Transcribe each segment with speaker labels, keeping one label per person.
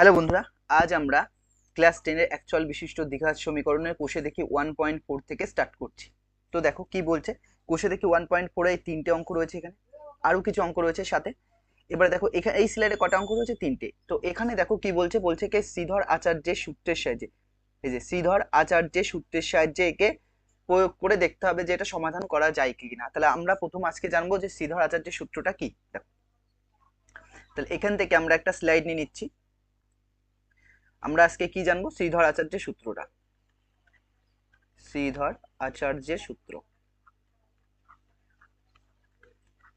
Speaker 1: Hello বন্ধুরা, আজ আমরা ক্লাস 10 এর অ্যাকচুয়াল বিশিষ্ট দ্বিঘাত সমীকরণের কোষে দেখি 1.4 থেকে স্টার্ট করছি। তো দেখো কি বলছে, কোষে দেখি 1.4 এ তিনটে অঙ্ক রয়েছে, এখানে আরো কিছু অঙ্ক রয়েছে সাথে। এবার দেখো এখানে এই স্লাইডে কটা অঙ্ক রয়েছে, তিনটে। তো এখানে দেখো কি বলছে, বলছে কি শ্রীধর আচার্যের সূত্রের সাহায্যে, এই যে শ্রীধর আচার্যের সূত্রের সাহায্যে একে প্রয়োগ করে দেখতে হবে যে এটা সমাধান করা যায় কি না। তাহলে আমরা প্রথম আজকে জানবো যে শ্রীধর আচার্যের সূত্রটা কি। দেখো, তাহলে এখান থেকে আমরা একটা স্লাইড নিয়ে নিচ্ছি। আমরা আজকে কি জানবো, শ্রীধর আচার্যের সূত্রটা। শ্রীধর আচার্যের সূত্র,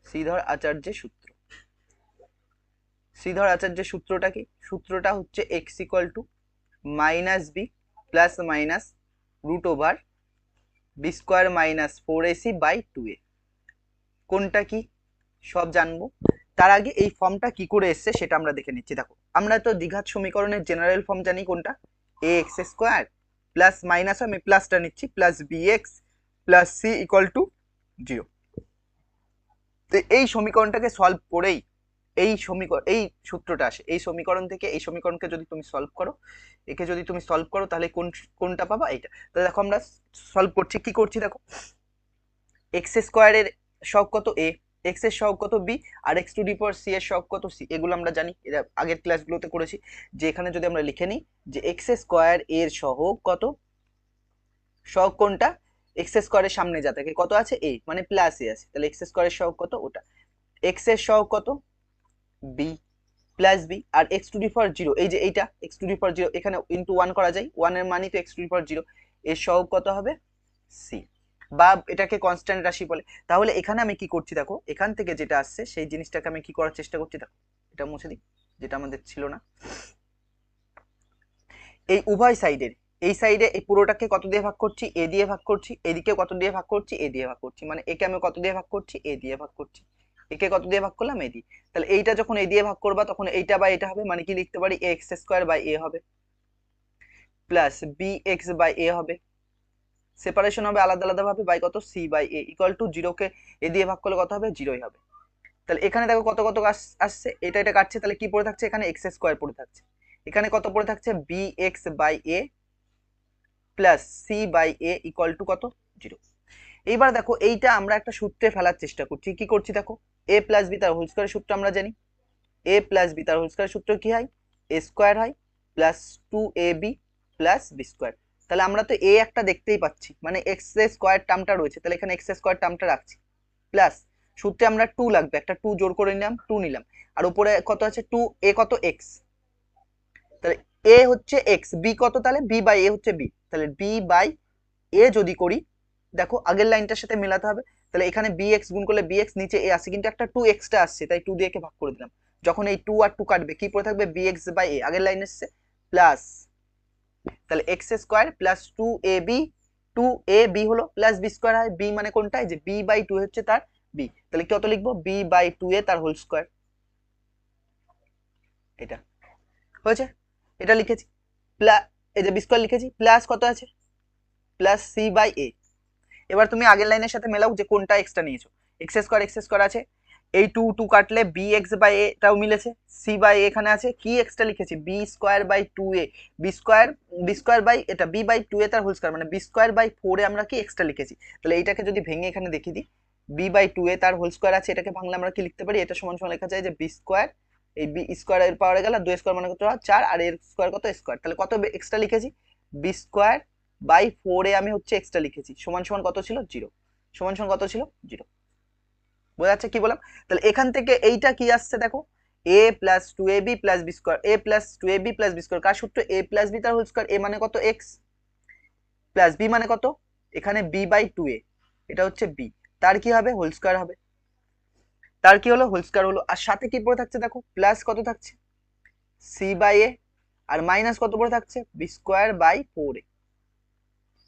Speaker 1: শ্রীধর আচার্যের সূত্র, শ্রীধর আচার্যের সূত্রটা কি? সূত্রটা হচ্ছে X equal to minus B plus minus root over B square minus 4ac by 2a। কোনটা কি সব জানবো, তার আগে এই ফর্মটা কি করে এসছে সেটা আমরা দেখে নিচ্ছি। দেখো, আমরা তো দ্বিঘাত সমীকরণের জেনারেল ফর্ম জানি, কোনটা? A X square plus minus, আমি প্লাসটা নিচ্ছি, plus B X plus C equal to 0। তো এই সমীকরণটাকে সলভ করেই এই সূত্রটা আসে। এই সমীকরণ থেকে এই সমীকরণকে যদি তুমি সলভ করো, একে যদি তুমি সলভ করো, তাহলে কোনটা পাবা? এইটা। তো দেখো আমরা সলভ করছি, কি করছি দেখো, এক্স স্কোয়ারের সহগ কত এ, এক্স এর সহগ কত বি, আর X to the power C এর সহগ কত সি। এগুলো আমরা জানি, এটা আগের ক্লাসগুলোতে করেছি। যে এখানে যদি আমরা লিখে নিই যে এক্স স্কোয়ার এর সহগ কত, সহগ কোনটা? এক্স স্কোয়ারের সামনে যা থাকে কত আছে, এ, মানে প্লাস এ আছে, তাহলে এক্স স্কোয়ারের সহগ কত ওটা। এক্স এর সহগ কত, বি প্লাস বি, আর এক্স টু দি পাওয়ার 0, এই যে এইটা এক্স টু দি পাওয়ার 0, এখানে ইন্টু 1 করা যায়, 1 এর মানই তো এক্স টু দি পাওয়ার 0। এর সহগ কত হবে, সি, বা এটাকে কনস্ট্যান্ট রাশি বলে। তাহলে এখানে আমি কি করছি দেখো, এখান থেকে যেটা আসছে সেই জিনিসটাকে আমি কি করার চেষ্টা করছি, দেখো এটা মুছে দিই, যেটা আমাদের ছিল না। এই উভয় সাইডের, এই সাইডে এই পুরোটাকে কত দিয়ে ভাগ করছি, এ দিয়ে ভাগ করছি, এদিকে কত দিয়ে ভাগ করছি, এ দিয়ে ভাগ করছি, মানে একে আমি কত দিয়ে ভাগ করছি, এ দিয়ে ভাগ করছি, একে কত দিয়ে ভাগ করলাম, এ দিয়ে। তাহলে এইটা যখন এ দিয়ে ভাগ করবা তখন এইটা বা এটা হবে, মানে কি লিখতে পারি, A X square by A হবে plus B X by A হবে, সেপারেশন হবে আলাদা আলাদা ভাবে, বাই কত, C by A equal to 0 কে এ দিয়ে ভাগ করলে কত হবে, 0ই হবে। তাহলে এখানে দেখো কত কত আসছে, এটা এটা কাটছে, তাহলে কি পড়ে থাকছে, এখানে এক্স স্কোয়ার পড়ে থাকছে, এখানে কত পড়ে থাকছে, B X by A plus C by A equal to কত, 0। এইবার দেখো এইটা আমরা একটা সূত্রে ফেলার চেষ্টা করছি, কি করছি দেখো, এ প্লাস বি তার হোল স্কয়ারের সূত্র আমরা জানি। এ প্লাস বি তার হোল স্কয়ারের সূত্র কি হয়, এ স্কয়ার হয় plus 2ab plus B square. তাহলে আমরা তো এ একটা দেখতেই পাচ্ছি, মানে এক্স স্কয়ার টার্মটা রয়েছে, তাহলে এখানে এক্স স্কয়ার টার্মটা রাখছি, প্লাস সূত্রে আমরা 2 লাগবে, একটা 2 জোর করে নিলাম, 2 নিলাম, আর উপরে কত আছে 2, এ কত এক্স, তাহলে এ হচ্ছে এক্স, বি কত, তাহলে বি বাই এ হচ্ছে বি, তাহলে বি বাই এ যদি করি, দেখো আগের লাইনটার সাথে মেলাতে হবে। তাহলে এখানে বি এক্স গুণ করলে বি এক্স, নিচে এ আসছে কিন্তু একটা 2 এক্সট্রা আসছে, তাই 2 দিয়ে কে ভাগ করে দিলাম। যখন এই 2 আর 2 কাটবে কি পড়ে থাকবে, বি এক্স বাই এ, আগের লাইন এসছে, প্লাস, তাহলে x square plus 2ab, 2ab হলো প্লাস বি স্কোয়ার হয়, বি মানে কোনটা, এই যে বি বাই 2 হচ্ছে তার বি, তাহলে কত লিখবো, বি বাই 2a তার হোল স্কোয়ার। এটা হয়েছে, এটা লিখেছি, প্লাস এই যে বি স্কোয়ার লিখেছি, প্লাস কত আছে, প্লাস সি বাই এ। এবার তুমি আগের লাইনের সাথে মেলাও যে কোনটা এক্সট্রা নিয়েছো, এক্স স্কোয়ার আছে, এই 2 2 কাটলে বি এক্স বাই এটাও মিলেছে, সি বাই এখানে আছে, কি এক্সট্রা লিখেছি, B square by 2a, B square by এটা বি বাই 2a তার হোল স্কোয়ার, মানে বি স্কোয়ার বাই 4 এ আমরা কি এক্সট্রা লিখেছি। তাহলে এইটাকে যদি ভেঙে এখানে দেখিয়ে দিই, বি বাই 2a তার হোল স্কোয়ার আছে, এটাকে ভাঙলে আমরা কি লিখতে পারি, এটা সমান সমান লেখা যায় যে বি স্কোয়ার, এই বি স্কোয়ার এর পাওয়ারে গেল 2 স্কোয়ার মানে কত হয় 4, আর এর স্কোয়ার কত স্কোয়ার, তাহলে কত এক্সট্রা লিখেছি, বি স্কোয়ার বাই 4 এ আমি হচ্ছে এক্সট্রা লিখেছি, সমান সমান কত ছিল, 0, সমান সমান কত ছিল, 0। বোঝা যাচ্ছে কি বললাম? তাহলে এখান থেকে এইটা কি আসছে দেখো, a plus 2ab plus B square, a plus 2ab plus B square, কার সূত্র, a প্লাস বি তার হোল স্কোয়ার, a মানে কত x প্লাস b মানে কত, এখানে b বাই 2a, এটা হচ্ছে b, তার কি হবে, হোল স্কোয়ার হবে, তার কি হলো, হোল স্কোয়ার হলো, আর সাথে কি পড়ে থাকছে দেখো, প্লাস কত থাকছে, c বাই a, আর মাইনাস কত পড়ে থাকছে, B square by 4a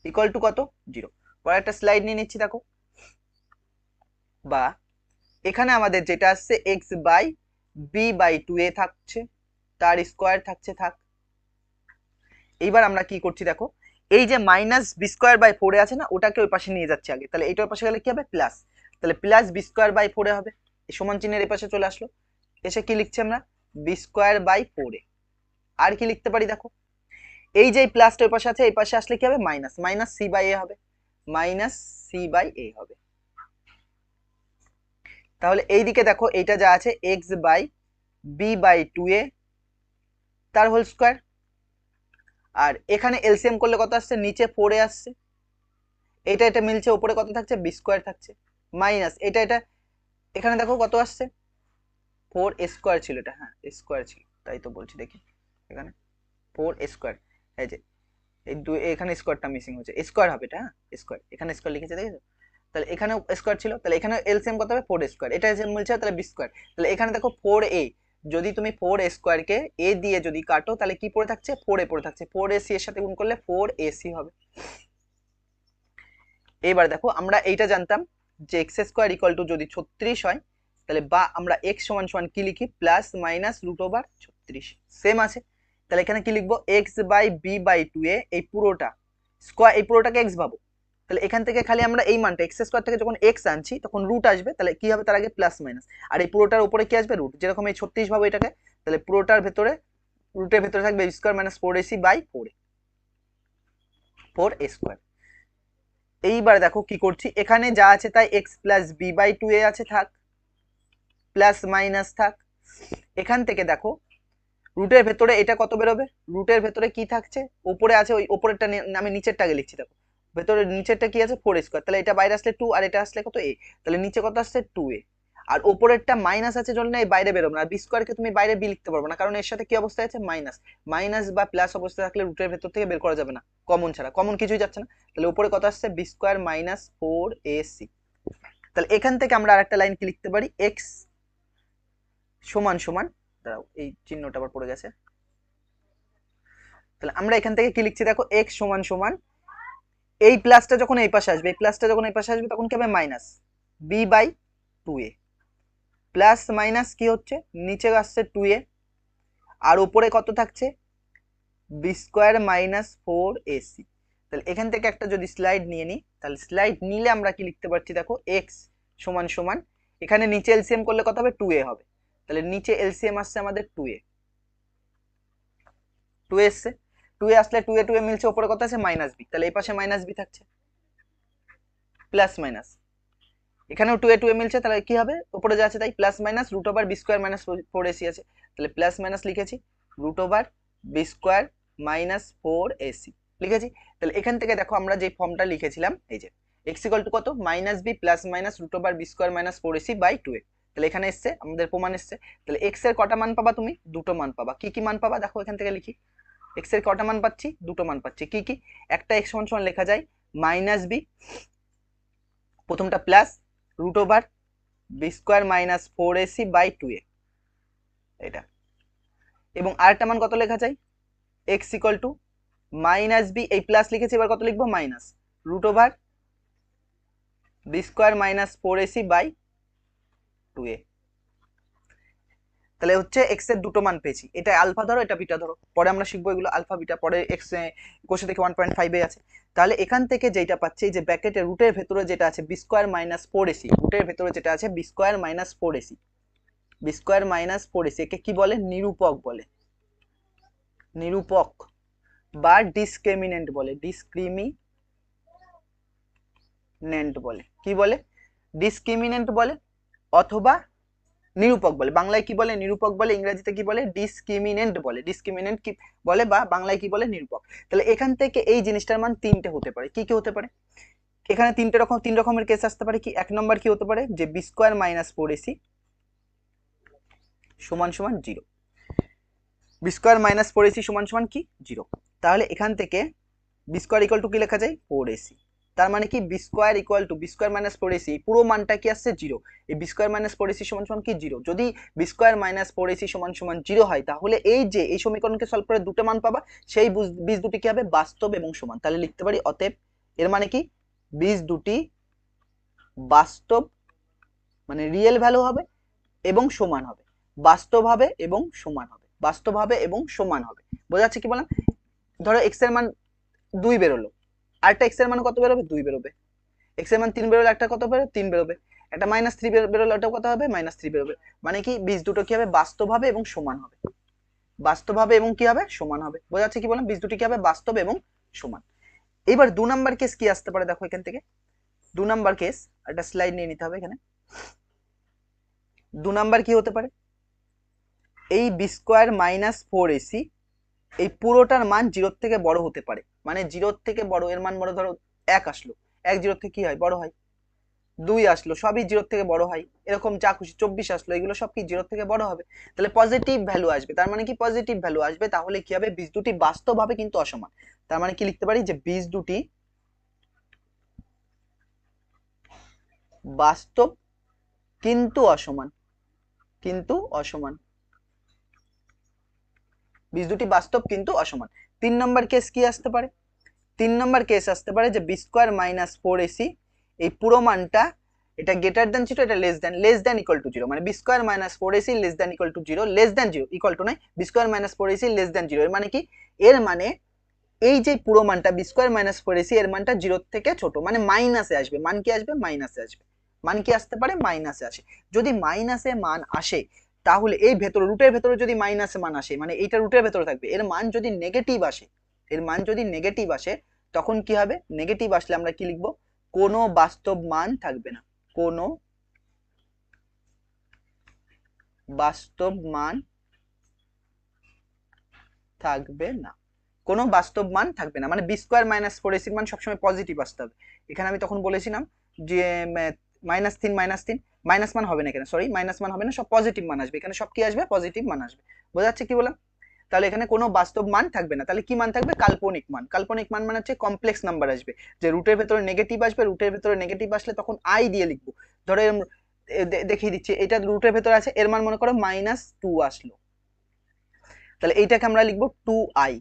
Speaker 1: equal to কত, 0। পরে একটা স্লাইড নিয়ে নিচ্ছি দেখো, বা এখানে আমাদের যেটা আসছে x by B by 2a থাকছে, তার স্কোয়ার থাকছে, থাক। এইবার আমরা কি করছি দেখো, এই যে মাইনাস বি স্কোয়ার বাই 4 আছে না, ওটাকে ওই পাশে নিয়ে যাচ্ছে আগে, তাহলে এইটার পাশে গেলে কি হবে, প্লাস, তাহলে প্লাস বি স্কোয়ার বাই 4 হবে, এই সমান চিহ্নের এই পাশে চলে আসলো, এসে কি লিখছি আমরা, বি স্কোয়ার বাই 4, আর কি লিখতে পারি দেখো, এই যে প্লাসটা ওই পাশে আছে, এই পাশে আসলে কি হবে minus, minus C by A হবে, মাইনাস সি বাই এ হবে। তাহলে এইদিকে দেখো এইটা যা আছে x by B by 2a তার হোল স্কোয়ার, আর এখানে এলসিএম করলে কত আসছে, নিচে 4a আসছে, এটা এটা মিলছে, উপরে কত থাকছে বি স্কোয়ার থাকছে, মাইনাস এটা এটা, এখানে দেখো কত আসছে 4a স্কোয়ার ছিল, এটা হ্যাঁ স্কোয়ার ছিল, তাই তো বলছি, দেখি এখানে 4a স্কোয়ার, এই যে এই দুই এখানে স্কোয়ারটা মিসিং হচ্ছে, স্কোয়ার হবে এটা, হ্যাঁ স্কোয়ার, এখানে স্কোয়ার লিখেছে দেখেছো, তাহলে এখানেও স্কোয়ার ছিল, তাহলে এখানে এলসিএম কত হবে 4a স্কোয়ার, এটা এসে মিলছে তাহলে বি স্কোয়ার, তাহলে এখানে দেখো 4a, যদি তুমি 4a স্কোয়ারকে a দিয়ে যদি কাটো তাহলে কি পড়ে থাকছে 4a পড়ে থাকছে, 4ac এর সাথে গুণ করলে 4ac হবে। এবার দেখো আমরা এইটা জানতাম যে এক্স স্কোয়ার ইকুয়াল টু যদি 36 হয়, তাহলে বা আমরা এক্স সমান সমান কি লিখি plus minus root over 36, same আছে, তাহলে এখানে কি লিখবো x by B by 2a, এই পুরোটা স্কোয়ার, এই পুরোটাকে এক্স ভাবো, তাহলে এখান থেকে খালি আমরা এই মানটা এক্স স্কোয়ার থেকে যখন এক্স আনছি তখন রুট আসবে, তাহলে কি হবে তার আগে প্লাস মাইনাস, আর এই পুরোটার উপরে কি আসবে রুট, যেরকম এই 36 ভাবো এটাকে, তাহলে পুরোটার ভেতরে রুটের ভেতরে থাকবে square minus 4ac by 4a square. এইবার দেখো কি করছি, এখানে যা আছে তাই x plus B by 2a আছে, থাক, প্লাস মাইনাস থাক, এখান থেকে দেখো রুটের ভেতরে এটা কত বেরোবে, রুটের ভেতরে কি থাকছে, উপরে আছে, ওই উপরেরটা আমি নিচেরটাকে লিখছি, দেখো ভেতরে নিচেরটা কি আছে 4 স্কোয়ার, তাহলে এটা বাইরে আসলে 2 আর এটা আসলে কত a, তাহলে নিচে কত আসছে 2a, আর উপরেরটা মাইনাস আছে জন্য এই বাইরে বেরোবে না, আর বি স্কোয়ারকে তুমি বাইরে বি লিখতে পারবে না, কারণ এর সাথে কি অবস্থায় আছে মাইনাস, মাইনাস বা প্লাস অবস্থায় থাকলে রুটের ভেতর থেকে বের করা যাবে না, কমন ছাড়া, কমন কিছুই যাচ্ছে না, তাহলে উপরে কত আসছে বি স্কোয়ার মাইনাস 4ac। তাহলে এখান থেকে আমরা আরেকটা লাইন কি লিখতে পারি, এক্স সমান সমান, দাঁড়াও এই চিহ্নটা আবার পড়ে গেছে, তাহলে আমরা এখান থেকে কি লিখছি দেখো এক্স সমান সমান, এই প্লাসটা যখন এই পাশে আসবে, এই প্লাসটা যখন এই পাশে আসবে তখন কি হবে minus B by 2a, plus minus কি হচ্ছে নিচে আসছে 2a, আর উপরে কত থাকছে বি স্কোয়ার মাইনাস 4ac। তাহলে এখান থেকে একটা যদি স্লাইড নিয়ে নিই, তাহলে স্লাইড নিলে আমরা কি লিখতে পারছি দেখো এক্স সমান সমান, এখানে নিচে এলসিএম করলে কত হবে 2a হবে, তাহলে নিচে এলসিএম আসছে আমাদের 2a, 2a এসছে, 2a আসলে 2a 2a মিলছে, উপরে কত আছে মাইনাস বি, তাহলে এই পাশে মাইনাস বি থাকছে, প্লাস মাইনাস এখানেও 2a 2a মিলছে, তাহলে কি হবে উপরে যা আছে তাই plus minus root over B square minus 4ac আছে, তাহলে প্লাস মাইনাস লিখেছি root over B square minus 4ac লিখেছি। তাহলে এখান থেকে দেখো আমরা যে ফর্মটা লিখেছিলাম, এই যে x ইকুয়াল টু কত minus B plus minus root over B square minus 4ac by 2a, তাহলে এখানে এসছে আমাদের প্রমাণ এসছে, তাহলে x এর কটা মান পাবা তুমি, দুটো মান পাবা, কি কি মান পাবা দেখো এখান থেকে লিখি, x এর কটা মান পাচ্ছি, দুটো মান পাচ্ছি, কি কি, একটা x সমান সমান লেখা যায় মাইনাস বি, প্রথমটা plus root over B square minus 4ac by 2a, এটা, এবং আরেকটা মান কত লেখা যায় x equal to minus B, এই প্লাস লিখেছি এবার কত লিখবো minus root over B square minus 4ac by 2a, তাহলে হচ্ছে এক্স এর দুটো মান পেয়েছি, এটা আলফা ধরো এটা বিটা ধরো, পরে আমরা শিখবো এগুলো আলফা বিটা, পরে এক্স কোষে দেখে 1.5 এ আছে। তাহলে এখান থেকে যেটা পাচ্ছি যে ব্র্যাকেটের রুটের ভেতরে যেটা আছে বি স্কোয়ার মাইনাস 4ac, রুটের ভেতরে যেটা আছে B square minus 4ac, B square minus 4ac একে কি বলে নিরূপক বলে, নিরূপক বা ডিসক্রিমিনেন্ট বলে, ডিসক্রিমিনেন্ট বলে, কি বলে ডিসক্রিমিনেন্ট বলে অথবা নিরূপক বলে, বাংলায় কি বলে নিরূপক বলে, ইংরেজিতে কি বলে ডিসক্রিমিনেন্ট বলে, ডিসক্রিমিনেন্ট কি বলে বা বাংলায় কি বলে নিরূপক। তাহলে এখান থেকে এই জিনিসটার মান তিনটে হতে পারে, কি কি হতে পারে, এখানে তিন রকমের কেস আসতে পারে, কি এক নম্বর কি হতে পারে যে বি স্কোয়ার মাইনাস 4ac সমান সমান 0, বি স্কোয়ার মাইনাস 4ac সমান সমান কি 0, তাহলে এখান থেকে বি স্কোয়ার ইকুয়াল টু কি লেখা যায় 4ac, তার মানে কি B square equal to B square minus 4ac পুরো মানটা কি আসছে 0, এই বি স্কোয়ার মাইনাস 4ac সমান সমান কি 0, যদি বি স্কোয়ার মাইনাস 4ac সমান সমান 0 হয় তাহলে এই যে এই সমীকরণকে সলভ করে দুটো মান পাবা, সেই বীজ দুটি কি হবে বাস্তব এবং সমান, তাহলে লিখতে পারি অতএব এর মানে কি বীজ দুটি বাস্তব মানে রিয়েল ভ্যালু হবে এবং সমান হবে, বাস্তব হবে এবং সমান হবে, বাস্তব হবে এবং সমান হবে, বোঝা যাচ্ছে কি বললাম, ধরো এক্স এর মান 2 বেরোলো, আরেকটা এক্স এর মান কত বেরোবে 2 বেরোবে, এক্স এর মান 3 বেরোলে একটা কত বেরোবে 3 বেরোবে, একটা -3 বেরোলে ওটাও কত হবে -3 বেরোবে, মানে কি বীজ দুটো কি হবে বাস্তব হবে এবং সমান হবে। বাস্তব হবে এবং কি হবে, সমান হবে। বোঝা যাচ্ছে কি বললাম, বীজ দুটি কি হবে, বাস্তব এবং সমান। এবার 2 নাম্বার কেস কি আসতে পারে দেখো এখান থেকে। 2 নাম্বার কেস, একটা স্লাইড নিয়ে নিতে হবে এখানে। 2 নাম্বার কি হতে পারে, এই বি স্কোয়ার মাইনাস 4ac এই পুরোটার মান 0 থেকে বড় হতে পারে। মানে 0 থেকে বড়, এর মান বড়, ধরো 1 আসলো, 1 0 থেকে কি হয়, বড় হয়। 2 আসলো, সবই 0 থেকে বড় হয়। এরকম যা খুশি, 24 আসলো, এগুলো সব কি 0 থেকে বড় হবে। তাহলে পজিটিভ ভ্যালু আসবে, তার মানে কি পজিটিভ ভ্যালু আসবে, তাহলে কি হবে, বীজ দুটি বাস্তব হবে কিন্তু অসমান। তার মানে কি লিখতে পারি, যে বীজ দুটি বাস্তব কিন্তু অসমান, কিন্তু অসমান, বীজ দুটি বাস্তব কিন্তু অসমান। 3 নম্বর কেস কি আসতে পারে, 3 নম্বর কেস আসতে পারে যে বি স্কোয়ার মাইনাস 4ac এই পুরো মানটা, এটা গ্রেটার দেন ছিল, এটা লেস দেন ইকুয়াল টু 0, মানে B square minus 4ac less than equal to 0, less than 0 equal to নয়, B square minus 4ac less than 0, এর মানে কি, এর মানে এই যে পুরো মানটা বি স্কোয়ার মাইনাস 4ac এর মানটা 0 থেকে ছোট, মানে মাইনাসে আসবে। মান কি আসবে, মাইনাসে আসবে। মান কি আসতে পারে, মাইনাসে আসে। যদি মাইনাসে মান আসে, তাহলে এই ভেতরে রুটের ভেতরে যদি মাইনাসে মান আসে, মানে এইটা রুটের ভেতরে থাকবে, এর মান যদি নেগেটিভ আসে, এর মান যদি নেগেটিভ আসে, তখন কি হবে, নেগেটিভ আসলে আমরা কি লিখবো, কোনো বাস্তব মান থাকবে না, কোনো বাস্তব মান থাকবে না, কোনো বাস্তব মান থাকবে না। মানে বি স্কোয়ার মাইনাস 4ac মান সবসময় পজিটিভ আসতে হবে। এখানে আমি তখন বলেছিলাম যে -3 -3 মাইনাস মান হবে না এখানে, সরি মাইনাস মান হবে না, সব পজিটিভ মান আসবে, এখানে সব কি আসবে, পজিটিভ মান আসবে। বোঝা যাচ্ছে কি বললাম। তাহলে এখানে কোনো বাস্তব মান থাকবে না, তাহলে কি মান থাকবে, কাল্পনিক মান। কাল্পনিক মান মানে হচ্ছে কমপ্লেক্স নাম্বার আসবে, যে রুটের ভেতরে নেগেটিভ আসবে, রুটের ভেতরে নেগেটিভ আসলে তখন আই দিয়ে লিখবো। ধরো দেখিয়ে দিচ্ছি, এটা রুটের ভেতরে আছে, এর মান মনে করো -2 আসলো, তাহলে এইটাকে আমরা লিখবো 2i,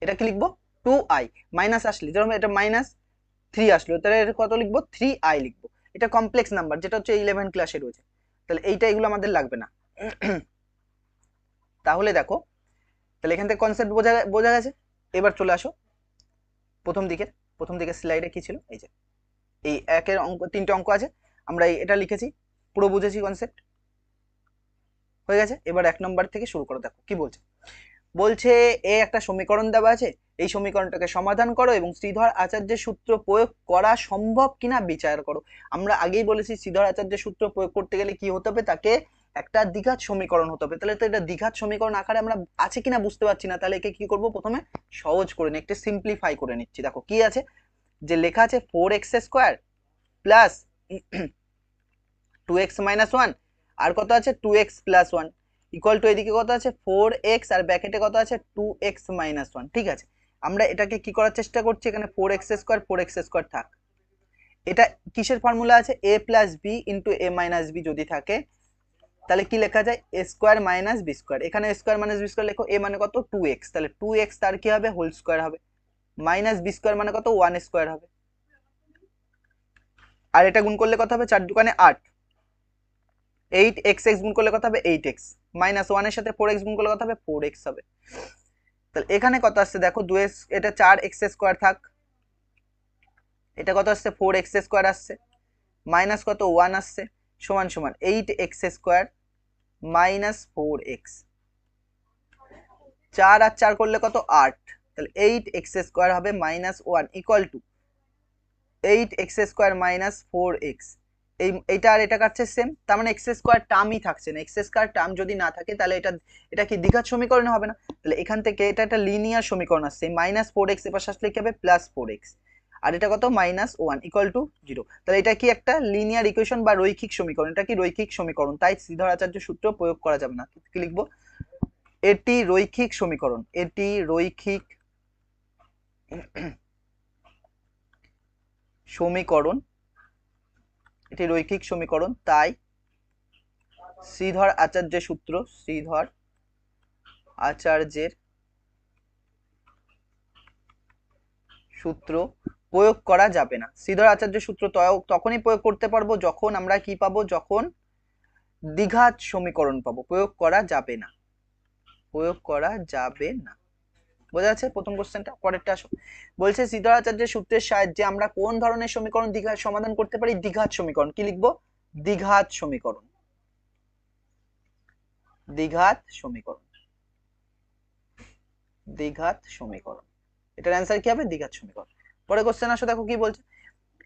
Speaker 1: এটা কি লিখবো, 2i। মাইনাস আসলে যেরকম এটা -3 আসলো, তাহলে এটা কত লিখবো, 3i লিখবো। এটা কমপ্লেক্স নাম্বার, যেটা হচ্ছে 11 ক্লাসে রয়েছে, তাহলে এইটা এগুলো আমাদের লাগবে না। তাহলে দেখো, তাহলে এখান থেকে কনসেপ্ট বোঝা বোঝা গেছে। এবার চলে আসো প্রথম দিকে স্লাইডে কি ছিল, এই যে এই একের অঙ্ক, 3টে অঙ্ক আছে, আমরা এটা লিখেছি, পুরো বুঝেছি কনসেপ্ট, হয়ে গেছে। এবার 1 নম্বর থেকে শুরু করো, দেখো কি বলছে। বলছে এ একটা সমীকরণ দেওয়া আছে, এই সমীকরণটাকে সমাধান করো এবং শ্রীধর আচার্যের সূত্র প্রয়োগ করা সম্ভব কিনা বিচার করো। আমরা আগেই বলেছি শ্রীধর আচার্যের সূত্র প্রয়োগ করতে গেলে কি হতে হবে, তাকে একটা দ্বিঘাত সমীকরণ হতে হবে। তাহলে তো এটা দ্বিঘাত সমীকরণ আকারে আমরা আছে কিনা বুঝতে পারছি না, তাহলে একে কি করব, প্রথমে সহজ করে নি, একটু সিম্পলিফাই করে নিচ্ছি। দেখো কি আছে, যে লেখা আছে 4x² প্লাস 2x মাইনাস 1, আর কত আছে 2x প্লাস 1 ইকুয়াল টু, এদিকে কত আছে 4x, আর ব্র্যাকেটে কত আছে 2x মাইনাস 1। ঠিক আছে, আমরা এটাকে কি করার চেষ্টা করছি, এখানে 4x² থাক। এটা কিসের ফর্মুলা আছে, a plus B into A minus B যদি থাকে, তাহলে কি লেখা যায়, a square minus B square. এখানে স্কোয়ার মাইনাস বি স্কোয়ার লেখো, a মানে কত 2x, তাহলে 2x তার কি হবে, হোল স্কোয়ার হবে, মাইনাস বি স্কোয়ার মানে কত 1 স্কোয়ার হবে, আর এটা গুণ করলে কত হবে, 4 দুগুণে 8, 8x গুণ করলে কত হবে 8x, মাইনাস 1 এর সাথে 4x গুণ করলে কত হবে 4x হবে। তাহলে এখানে কত আসছে দেখো, 2x, এটা 4x² থাক, এটা কত আসছে 4x² আসছে, মাইনাস কত 1 আসছে, সমান সমান 8x² মাইনাস 4x, 4 আর 4 করলে কত 8, তাহলে 8x² হবে minus 1 equal to 8x² minus 4x। এইটা আর এটা কাটছে সেম, তার মানে x² টার্মই থাকছে না। x² টার্ম যদি না থাকে, তাহলে এটা কি দ্বিঘাত সমীকরণে হবে না। তাহলে এখান থেকে এটা একটা লিনিয়ার সমীকরণ আসছে, -4x এর পাশে আসলে কি হবে +4x, আর এটা কত -1 ইকুয়াল টু 0। তাহলে এটা কি একটা লিনিয়ার ইকুয়েশন বা রৈখিক সমীকরণ, এটা কি রৈখিক সমীকরণ, তাই শ্রীধর আচার্য সূত্র প্রয়োগ করা যাবে না। কি লিখবো, এটি রৈখিক সমীকরণ, এটি রৈখিক সমীকরণ, এটি রৈখিক সমীকরণ, তাই শ্রীধর আচার্যের সূত্র, শ্রীধর আচার্যের সূত্র প্রয়োগ করা যাবে না। শ্রীধর আচার্যের সূত্র তখনই প্রয়োগ করতে পারবো যখন আমরা কি পাবো, যখন দ্বিঘাত সমীকরণ পাবো। প্রয়োগ করা যাবে না, প্রয়োগ করা যাবে না। বোঝা যাচ্ছে প্রথম কোশ্চেনটা। পরেরটা আসো, বলছে শ্রীধর আচার্যের সূত্রের সাহায্যে আমরা কোন ধরনের সমীকরণ দ্বিঘাত সমাধান করতে পারি, দ্বিঘাত সমীকরণ। কি লিখবো, দ্বিঘাত সমীকরণ, দ্বিঘাত সমীকরণ। দ্বিঘাত সমীকরণ। এটার অ্যান্সার কি হবে? দ্বিঘাত সমীকরণ। পরে কোশ্চেন আসো, দেখো কি বলছে।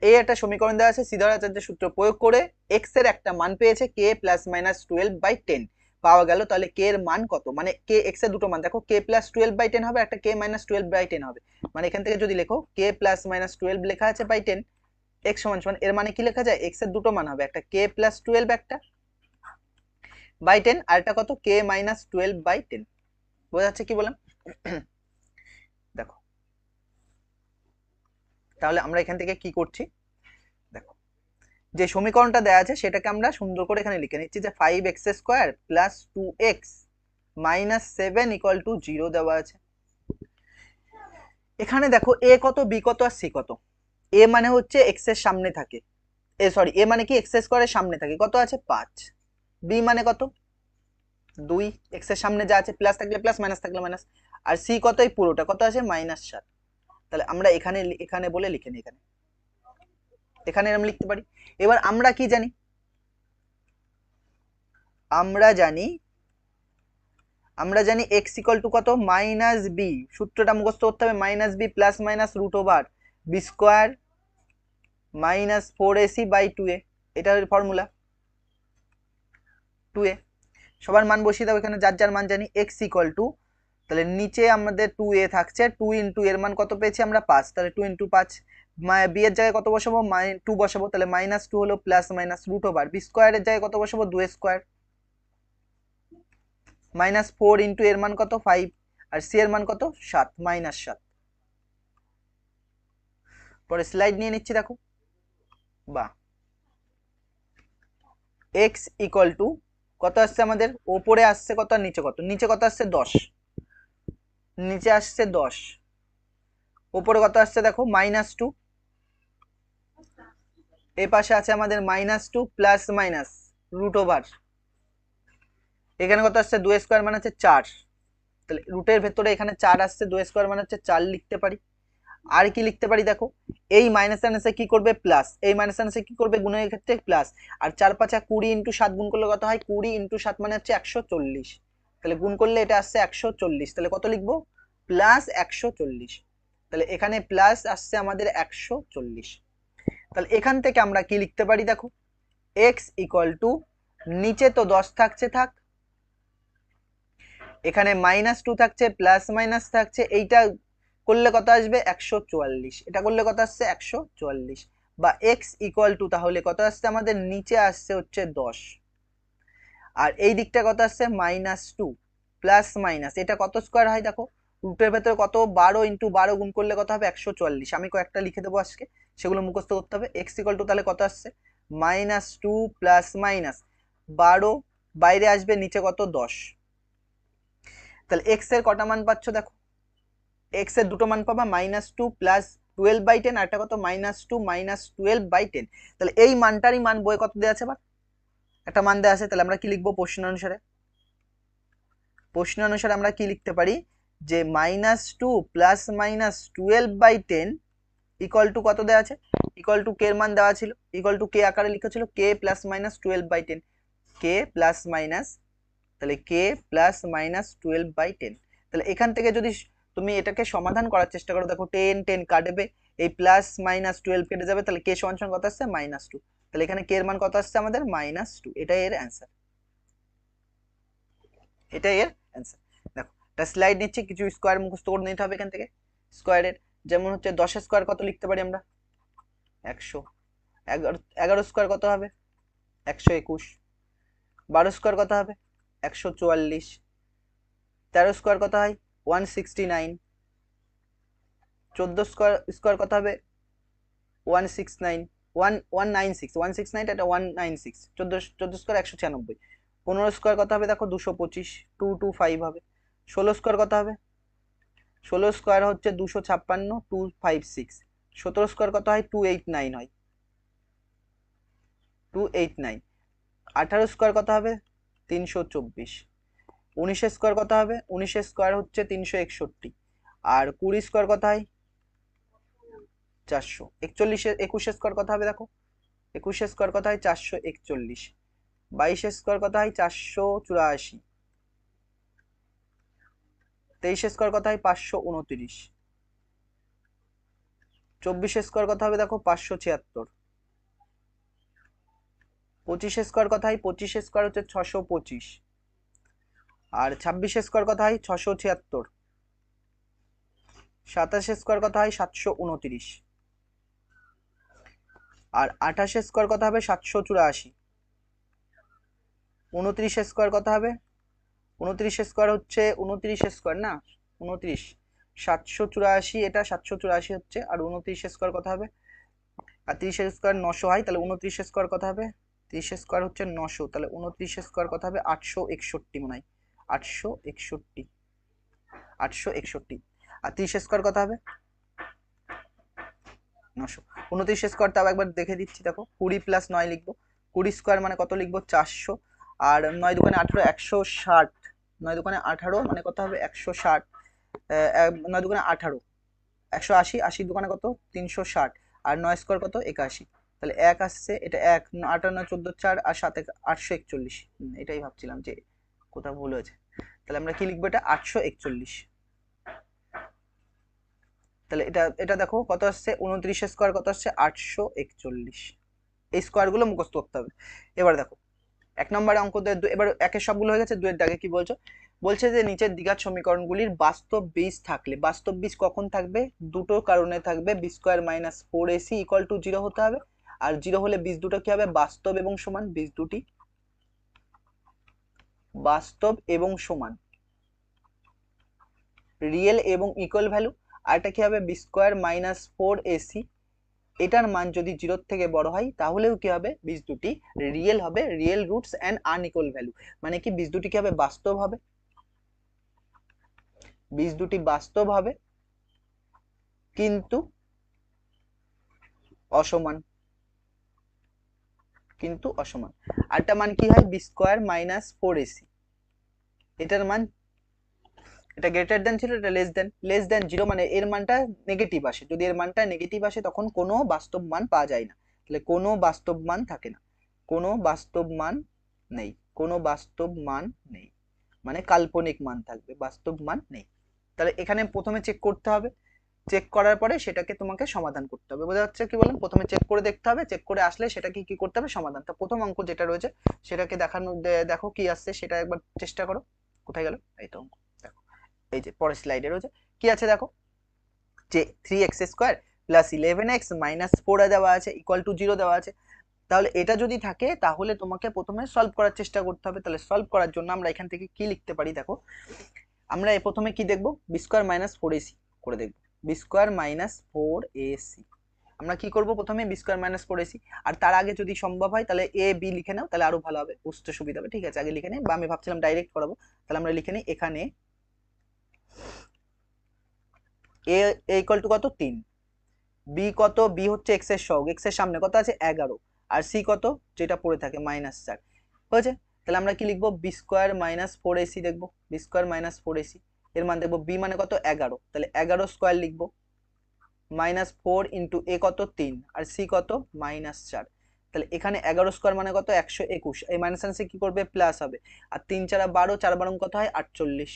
Speaker 1: এই একটা সমীকরণ দেওয়া আছে, শ্রীধরাচার্যের সূত্র প্রয়োগ করে এক্স এর একটা মান পেয়েছে কে প্লাস মাইনাস 12/10 পাওয়া গেল। তাহলে কে এর মান কত? মানে কে এক্স এর দুটো মান, দেখো কে প্লাস 12/10 হবে, একটা কে মাইনাস 12/10 হবে। মানে এখান থেকে যদি লেখো কে প্লাস মাইনাস 12 লেখা আছে বাই 10, এক্স সমান সমান এর মানে কি লেখা যায়? এক্স এর দুটো মান হবে, একটা কে প্লাস 12 একটা বাই 10, আর একটা কত? কে মাইনাস 12/10। বোঝা যাচ্ছে কি বললাম? দেখো তাহলে আমরা এখান থেকে কি করছি, দেখো যে সমীকরণটা দেওয়া আছে সেটাকে আমরা সুন্দর করে এখানে লিখে নিচ্ছি যে 5x² plus 2x minus 7 equal to 0 দেওয়া আছে। এখানে দেখো এ কত, বি কত আর সি কত। এ মানে হচ্ছে এক্স এর সামনে থাকে, এ মানে কি x² সামনে থাকে, কত আছে? 5। বি মানে কত? 2, এক্স এর সামনে যা আছে প্লাস থাকলে প্লাস মাইনাস থাকলে মাইনাস। আর সি কত? এই পুরোটা কত আছে? -7। তাহলে আমরা এখানে এখানে বলে লিখে নিই, এখানে এখানে এরকম লিখতে পারি। এবার আমরা কি জানি? আমরা জানি এক্স ইকুয়াল টু কত? Minus B. সূত্রটা মুখস্থ করতে হবে, minus B plus minus root over B square minus 4ac/2a, এটা ফর্মুলা 2a। সবার মান বসিয়ে দাও এখানে, যার যার মান জানি। এক্স ইকুয়াল টু, তাহলে নিচে আমাদের 2a থাকছে, 2 ইন্টু এর মান কত পেয়েছি আমরা? 5, তাহলে 2 ইন্টু 5। বি এর জায়গায় কত বসাবো? 2 বসাবো, তাহলে -2 হলো plus minus root over B স্কোয়ারের জায়গায় কত বসাবো? 2 স্কোয়ার -4 ইন্টু এর মান কত? 5, আর সি এর মান কত? 7, -7। পরে স্লাইড নিয়ে নিচ্ছি, দেখো বা এক্স ইকুয়াল টু কত আসছে আমাদের? ওপরে আসছে কত আর নিচে কত? নিচে কত আসছে? 10, নিচে আসছে 10, ওপরে কত আসছে দেখো? -2। এই পাশে আছে আমাদের -2 প্লাস মাইনাস রুট ওভার, এখানে কত আসছে? 2 স্কোয়ার মানে হচ্ছে 4। তাহলে রুটের ভেতরে এখানে 4 আসছে, 2 স্কোয়ার মানে হচ্ছে 4 লিখতে পারি। আর কি লিখতে পারি দেখো, এই মাইনাস এসে কি করবে? প্লাস, এই মাইনাস এসে কি করবে? গুণের ক্ষেত্রে প্লাস। আর 4 5 20 ইন্টু 7 গুণ করলে কত হয়? 20 ইন্টু 7 মানে হচ্ছে 140। তাহলে গুণ করলে এটা আসছে 140, তাহলে কত লিখবো? প্লাস 140। তাহলে এখানে প্লাস আসছে আমাদের 140। তাহলে এখান থেকে আমরা কি লিখতে পারি দেখো, এক্স ইকুয়াল টু, নিচে তো 10 থাকছে, থাক, এখানে -2 থাকছে, প্লাস মাইনাস থাকছে, এইটা করলে কত আসবে? 144। এটা করলে কত আসছে? 144। বা এক্স ইকুয়াল টু তাহলে কত আসছে আমাদের? নিচে আসছে হচ্ছে 10, আর এই দিকটা কত আসছে? -2 প্লাস মাইনাস, এটা কত স্কোয়ার হয় দেখো, রুটের ভেতরে কত? 12 ইন্টু 12 গুণ করলে কত হবে? 144। আমি কয়েকটা লিখে দেবো আজকে, সেগুলো মুখস্থ করতে হবে। এক্স ইকুয়াল টু তাহলে কত আসছে? -2 প্লাস মাইনাস 12, বাইরে আসবে নিচে কত? 10। তাহলে এক্স এর কটা মান পাচ্ছ দেখো, এক্স এর দুটো মান পাবা, -2 প্লাস 12/10, আর একটা কত? -2 মাইনাস 12/10। তাহলে এই মানটারই মান বই কত দেওয়া আছে? আবার একটা মান দেওয়া আছে, তাহলে আমরা কি লিখবো প্রশ্ন অনুসারে? প্রশ্ন অনুসারে আমরা কি লিখতে পারি যে -2 প্লাস মাইনাস 12/10 ইকুয়াল টু কত দেওয়া আছে? ইকুয়াল টু কে এর মান দেওয়া ছিল, ইকুয়াল টু কে আকারে লিখেছিল, k plus minus 12/10, k plus minus, তাহলে কে প্লাস মাইনাস 12/10। তাহলে এখান থেকে যদি তুমি এটাকে সমাধান করার চেষ্টা করো, দেখো 10 10 কাটবে, এই প্লাস মাইনাস 12 কেটে যাবে, তাহলে কে সমান সমান কত আসছে? -2। তাহলে এখানে কে এর মান কত আসছে আমাদের? -2। এটাই এর অ্যান্সার, এটাই এর অ্যান্সার। দেখো একটা স্লাইড নিচ্ছি, কিছু স্কোয়ার মুখস্থ করে নিতে হবে এখান থেকে। স্কোয়ারের যেমন হচ্ছে 10 স্কোয়ার কত লিখতে পারি আমরা? 100। 11 স্কোয়ার কত হবে? 121। 12 স্কোয়ার কত হবে? 144। 13 স্কোয়ার কত হয়? 169। 14 স্কোয়ার কত হবে? 169। 196, 169 এটা 196। 14 স্কোয়ার 196। 15 স্কোয়ার কত হবে দেখো? 225, 225 হবে। 16 স্কোয়ার কত হবে? 16 স্কোয়ার হচ্ছে 256, 256। 17 স্কোয়ার কত হয়? 289 হয়, 289। 18 স্কোয়ার কত হবে? 324। 19 স্কোয়ার কত হবে? 19 স্কোয়ার হচ্ছে 361। আর 20 স্কোয়ার কত হয়? 400। 21 স্কোয়ার কত হবে দেখো, 21 স্কোয়ার কত হয়? 441। 22 স্কোয়ার কত হয়? 484। 23 স্কোয়ার কত হয় 529, 24 স্কোয়ার কত হবে দেখো 576, 25 স্কোয়ার কত হয় 25 স্কোয়ার হচ্ছে 625, আর 26 স্কোয়ার কত হয় 676, 27 স্কোয়ার কত হয় 729, আর 28 স্কোয়ার কত হবে 784, 29 স্কোয়ার কত হবে 29 স্কোয়ার হচ্ছে 29 স্কোয়ার না 29, 784 এটা 784 হচ্ছে, আর 29 স্কোয়ার কত হবে, আর 30 স্কোয়ার 900 হয়, তাহলে 29 স্কোয়ার কত হবে 30 স্কোয়ার হচ্ছে 900, তাহলে 29 স্কোয়ার কত হবে 861 মনে হয়, 861, 861, আর 30 স্কোয়ার কত হবে 900, 29 স্কোয়ার তাও একবার দেখে দিচ্ছি দেখো, 20 প্লাস 9 লিখবো, 20 স্কোয়ার মানে কত লিখবো 400, আর 9 দুগুণে 18 160, 9 দুগুণে 18 মানে কত হবে 160, 9 দুগুণে 18 180, 80 দুগুণে কত 360, আর 9 স্কোয়ার কত 81, তাহলে 1 আসছে, এটা 1 8 9 14 4 আর 7 841, এটাই ভাবছিলাম যে কোথাও ভুল হয়েছে, তাহলে আমরা কি লিখবো এটা 841, তাহলে এটা এটা দেখো কত আসছে 29 স্কোয়ার কত আসছে 841, এই স্কোয়ার গুলো মুখস্থ করতে হবে। এবার দেখো 1 নম্বরে অঙ্ক, এবার একের সবগুলো হয়ে গেছে, 2 এর দাগে কি বলছো, বলছে যে নিচের দ্বিঘাত সমীকরণগুলির বাস্তব বীজ থাকলে, বাস্তব বীজ কখন থাকবে, দুটো কারণে থাকবে, B square minus 4ac equal to 0 হতে হবে, আর 0 হলে বীজ দুটো কি হবে বাস্তব এবং সমান, বীজ দুটি বাস্তব এবং সমান, রিয়েল এবং ইকুয়াল ভ্যালু, আর এটা কি হবে বি স্কোয়ার মাইনাস 4ac, এটার মান যদি 0 থেকে বড় হয় তাহলেও কি হবে বীজ দুটি রিয়েল হবে, real roots and unequal value, মানে কি বীজ দুটি কি হবে বাস্তব হবে, বীজ দুটি বাস্তব হবে কিন্তু অসমান, কিন্তু অসমান, আরটা মান কি হয় বি স্কোয়ার মাইনাস 4ac, এটার মান এটা গ্রেটার দেন ছিল, এটা লেস দেন 0, মানে এর মানটা নেগেটিভ আসে, যদি এর মানটা নেগেটিভ আসে তখন কোনো বাস্তব মান পাওয়া যায় না, তাহলে কোনো বাস্তব মান থাকে না, কোনো বাস্তব মান নেই, কোনো বাস্তব মান নেই, মানে কাল্পনিক মান থাকবে, বাস্তব মান নেই। তাহলে এখানে প্রথমে চেক করতে হবে, চেক করার পরে সেটাকে তোমাকে সমাধান করতে হবে, বোঝা যাচ্ছে কি বললাম, প্রথমে চেক করে দেখতে হবে, চেক করে আসলে সেটাকে কি করতে হবে সমাধান, তা প্রথম অঙ্ক যেটা রয়েছে সেটাকে দেখানো, দেখো কি আসছে সেটা একবার চেষ্টা করো, কোথায় গেল এই তো অঙ্ক, দেখো এই যে পরের স্লাইডে রয়েছে কি আছে দেখো, যে 3x square plus 11x minus 4 দেওয়া আছে ইকুয়াল টু 0 দেওয়া আছে, তাহলে এটা যদি থাকে তাহলে তোমাকে প্রথমে সলভ করার চেষ্টা করতে হবে, তাহলে সলভ করার জন্য আমরা এখান থেকে কি লিখতে পারি দেখো, আমরা প্রথমে কি দেখবো বি স্কোয়ার মাইনাস 4ac করে দেখবো, বি স্কোয়ার মাইনাস 4ac, আমরা কি করব প্রথমে বি স্কোয়ার মাইনাস 4ac, আর তার আগে যদি সম্ভব হয় তাহলে এ বি লিখে নাও, তাহলে আরো ভালো হবে, বুঝতে সুবিধা হবে, ঠিক আছে আগে লিখে নিই, বা আমি ভাবছিলাম ডাইরেক্ট করাবো, তাহলে আমরা লিখে নিই এখানে এ ইকুয়াল টু কত 3, বি কত, বি হচ্ছে এক্স এর সহগ, এক্স এর সামনে কত আছে 11, আর সি কত যেটা পড়ে থাকে -4 হয়েছে, তাহলে আমরা কি লিখবো বি স্কোয়ার মাইনাস 4ac দেখবো, বি স্কোয়ার মাইনাস 4ac এর মান দেখবো, বি মানে কত 11, তাহলে 11 স্কোয়ার লিখবো, -4 ইন্টু এ কত 3 আর সি কত -4, তাহলে এখানে 11 স্কোয়ার মানে কত 121, এই মাইনাস আনসে কি করবে প্লাস হবে, আর 3 4 12, 4 12 কত হয় 48,